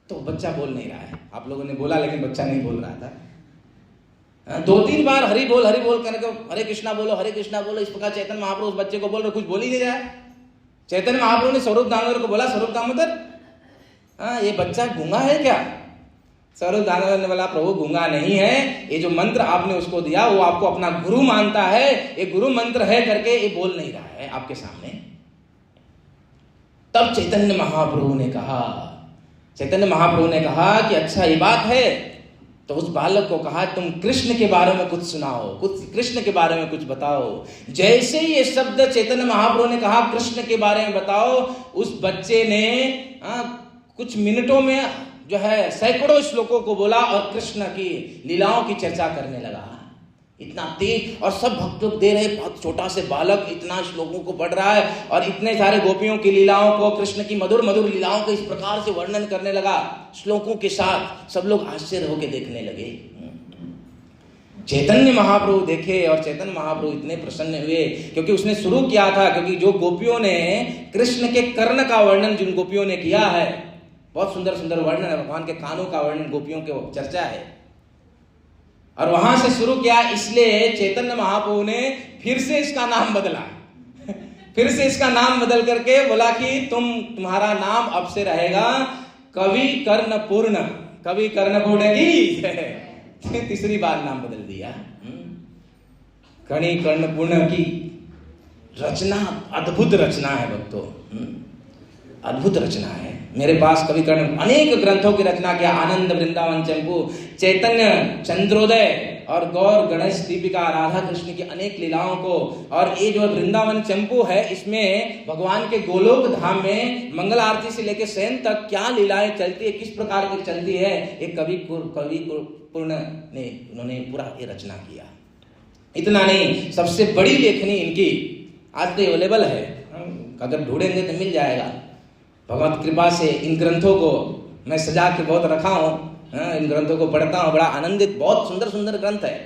तो बच्चा बोल नहीं रहा है, आप लोगों ने बोला लेकिन बच्चा नहीं बोल रहा था। 2-3 बार हरि बोल करके हरे कृष्णा बोलो, इस प्रकार चैतन्य महाप्रभु उस बच्चे को बोल रहे, कुछ बोल ही नहीं रहा है। चैतन्य महाप्रभु ने स्वरूप दामोदर को बोला, स्वरूप दामोदर ये बच्चा गूंगा है क्या? स्वरूप दामोदर ने बोला, प्रभु गूंगा नहीं है, ये जो मंत्र आपने उसको दिया वो आपको अपना गुरु मानता है, ये गुरु मंत्र है करके ये बोल नहीं रहा है आपके सामने। तब चैतन्य महाप्रभु ने कहा कि अच्छा ये बात है। तो उस बालक को कहा, तुम कृष्ण के बारे में कुछ सुनाओ, कृष्ण के बारे में कुछ बताओ। जैसे ही ये शब्द चैतन्य महाप्रभु ने कहा कृष्ण के बारे में बताओ, उस बच्चे ने कुछ मिनटों में जो है सैकड़ों श्लोकों को बोला और कृष्ण की लीलाओं की चर्चा करने लगा। इतना तेज, और सब भक्त लोग दे रहे, बहुत छोटा से बालक इतना श्लोकों को पढ़ रहा है और इतने सारे गोपियों की लीलाओं को, कृष्ण की मधुर मधुर लीलाओं को इस प्रकार से वर्णन करने लगा श्लोकों के साथ। सब लोग आश्चर्य होकर देखने लगे। चैतन्य महाप्रभु देखे और चैतन्य महाप्रभु इतने प्रसन्न हुए, क्योंकि उसने शुरू किया था, क्योंकि जो गोपियों ने कृष्ण के कर्ण का वर्णन जिन गोपियों ने किया है, बहुत सुंदर सुंदर वर्णन है, भगवान के कानों का वर्णन गोपियों की चर्चा है, और वहां से शुरू किया। इसलिए चैतन्य महाप्रभु ने फिर से इसका नाम बदला, फिर से इसका नाम बदल करके बोला कि तुम्हारा नाम अब से रहेगा कवि कर्ण पूर्ण, कवि कर्ण पूर्ण की तीसरी बार नाम बदल दिया। कवि कर्ण पूर्ण की रचना अद्भुत रचना है भक्तों, अद्भुत रचना है। मेरे पास कवि कर्ण अनेक ग्रंथों की रचना किया, आनंद वृंदावन चंपू, चैतन्य चंद्रोदय और गौर गणेश दीपिका, राधा कृष्ण की अनेक लीलाओं को, और ये जो वृंदावन चंपू है इसमें भगवान के गोलोक धाम में मंगल आरती से लेकर शयन तक क्या लीलाएं चलती है, किस प्रकार की चलती है, एक कवि पूर्ण ने उन्होंने पूरा ये रचना किया। इतना नहीं, सबसे बड़ी लेखनी इनकी आज तो अवेलेबल है, अगर ढूंढेंगे तो मिल जाएगा। भगवत कृपा से इन ग्रंथों को मैं सजा के बहुत रखा हूँ, इन ग्रंथों को पढ़ता हूँ, बड़ा आनंदित, बहुत सुंदर सुंदर ग्रंथ है।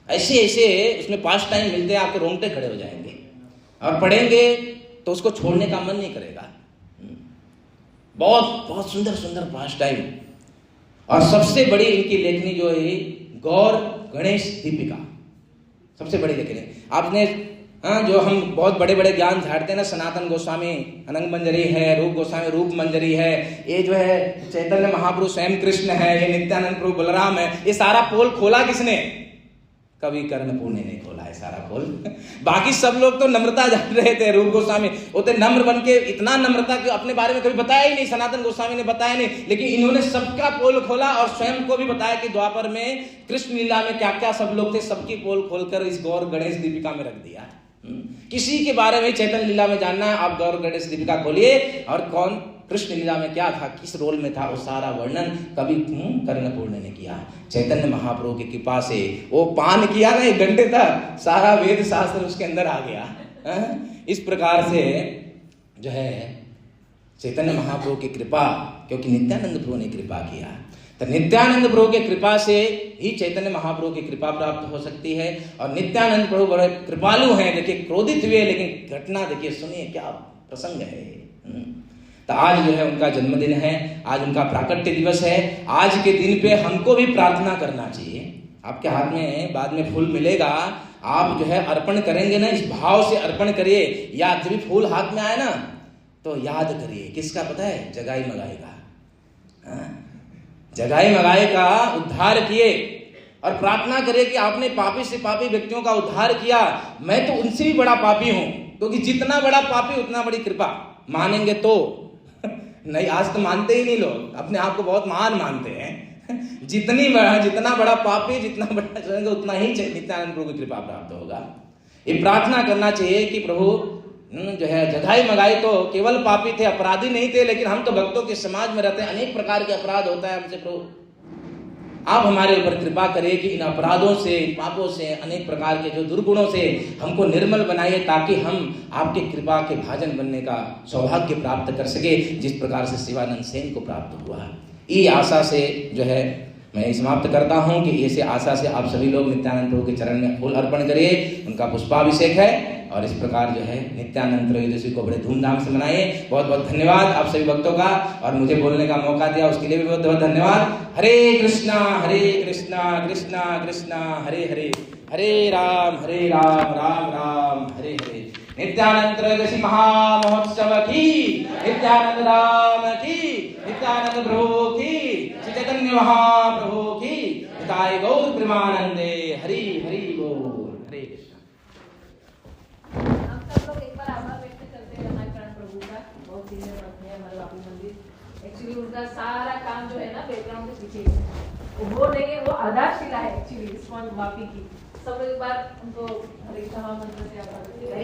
ऐसे ऐसे इसमें पास टाइम मिलते हैं, आपके रोंगटे खड़े हो जाएंगे और पढ़ेंगे तो उसको छोड़ने का मन नहीं करेगा। बहुत बहुत सुंदर सुंदर पास टाइम। और सबसे बड़ी इनकी लेखनी जो है गौर गणेश दीपिका, सबसे बड़ी लेखनी। आपने जो हम बहुत बड़े बड़े ज्ञान झाड़ते हैं ना, सनातन गोस्वामी अनंग मंजरी है, रूप गोस्वामी रूप मंजरी है, ये जो है चैतन्य महाप्रभु स्वयं कृष्ण है, ये नित्यानंद प्रभु बलराम है, ये सारा पोल खोला किसने? कवि कर्ण पूर्ण ने खोला है सारा पोल। बाकी सब लोग तो नम्रता जान रहे थे, रूप गोस्वामी होते नम्र बन के, इतना नम्रता कि अपने बारे में कभी बताया ही नहीं, सनातन गोस्वामी ने बताया नहीं, लेकिन इन्होंने सबका पोल खोला और स्वयं को भी बताया कि द्वापर में कृष्ण लीला में क्या क्या सब लोग थे, सबकी पोल खोलकर इस गौर गणेश दीपिका में रख दिया। किसी के बारे में चैतन्य लीला में जानना है, आप गौर गणेश दीपिका खोलिए, और कौन कृष्ण लीला में क्या था, किस रोल में था, वो सारा वर्णन कवि कर्ण पूर्ण ने किया। चैतन्य महाप्रभु की कृपा से वो पान किया ना 1 घंटे तक, सारा वेद शास्त्र उसके अंदर आ गया। इस प्रकार से जो है चैतन्य महाप्रभु की कृपा, क्योंकि नित्यानंद प्रभु ने कृपा किया, तो नित्यानंद प्रभु के कृपा से ही चैतन्य महाप्रभु की कृपा प्राप्त हो सकती है। और नित्यानंद प्रभु बड़े कृपालु हैं, देखिए क्रोधित हुए, लेकिन घटना देखिए, सुनिए क्या प्रसंग है। तो आज जो है उनका जन्मदिन है, आज उनका प्राकट्य दिवस है। आज के दिन पे हमको भी प्रार्थना करना चाहिए। आपके हाथ में बाद में फूल मिलेगा, आप जो है अर्पण करेंगे ना, इस भाव से अर्पण करिए। या जब भी फूल हाथ में आए ना तो याद करिए, किसका पता है? जगाई मगाई का। जगाई मगाई का उद्धार किए और प्रार्थना करिए कि आपने पापी से पापी व्यक्तियों का उद्धार किया, मैं तो उनसे भी बड़ा पापी हूं, क्योंकि जितना बड़ा पापी उतना बड़ी कृपा। मानेंगे तो नहीं, आज तो मानते ही नहीं लोग, अपने आप को बहुत महान मानते हैं। जितना बड़ा पापी, जितना बड़ा करेंगे उतना ही नित्यानंद प्रभु की कृपा प्राप्त होगा। ये प्रार्थना करना चाहिए कि प्रभु जो है जगाई मगाई तो केवल पापी थे, अपराधी नहीं थे, लेकिन हम तो भक्तों के समाज में रहते हैं, अनेक प्रकार के अपराध होता है हमसे। प्रभु आप हमारे ऊपर कृपा करिए कि इन अपराधों से, इन पापों से, अनेक प्रकार के जो दुर्गुणों से हमको निर्मल बनाइए, ताकि हम आपके कृपा के भाजन बनने का सौभाग्य प्राप्त कर सके, जिस प्रकार से शिवानंद सेन को प्राप्त हुआ। ये आशा से जो है मैं समाप्त करता हूं कि ऐसे आशा से आप सभी लोग नित्यानंद प्रभु के चरण में फूल अर्पण करिए, उनका पुष्पाभिषेक है। और इस प्रकार जो है नित्यानंद त्रयोदशी को बड़े धूमधाम से मनाइए। बहुत बहुत धन्यवाद आप सभी भक्तों का, और मुझे बोलने का मौका दिया उसके लिए भी बहुत बहुत धन्यवाद। हरे कृष्णा कृष्णा कृष्णा हरे हरे, हरे राम राम राम हरे हरे। नित्यानंद त्रयोदशी महामहोत्सव की, नित्यानंद राम की, नित्यानंद प्रभु की, श्री चैतन्य महाप्रभु की, निताय गौर प्रेमानंदे। हरि हरि बोल। हरे कृष्ण। हम सब लोग एक बार आभार व्यक्त करते हैं हमारे प्रभु का। बहुत दिन में बनते हैं हमारे बापू मंदिर। एक्चुअली उनका सारा काम जो है ना बैकग्राउंड के पीछे वो नहीं है, वो आधारशिला है एक्चुअली इस्कॉन वापी की। सब लोग एक बार उनको हरे कृष्णा मंत्र से आभार व्यक्त करें।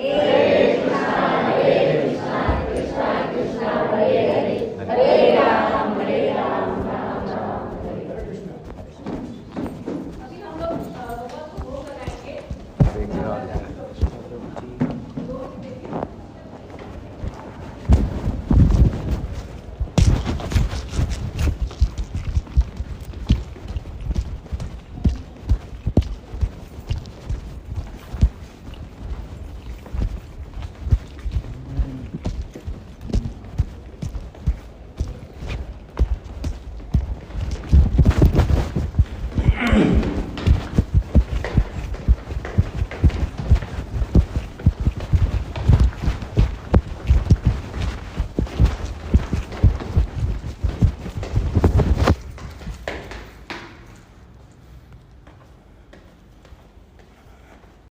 हरे कृष्णा कृष्णा कृष्णा हरे हरे।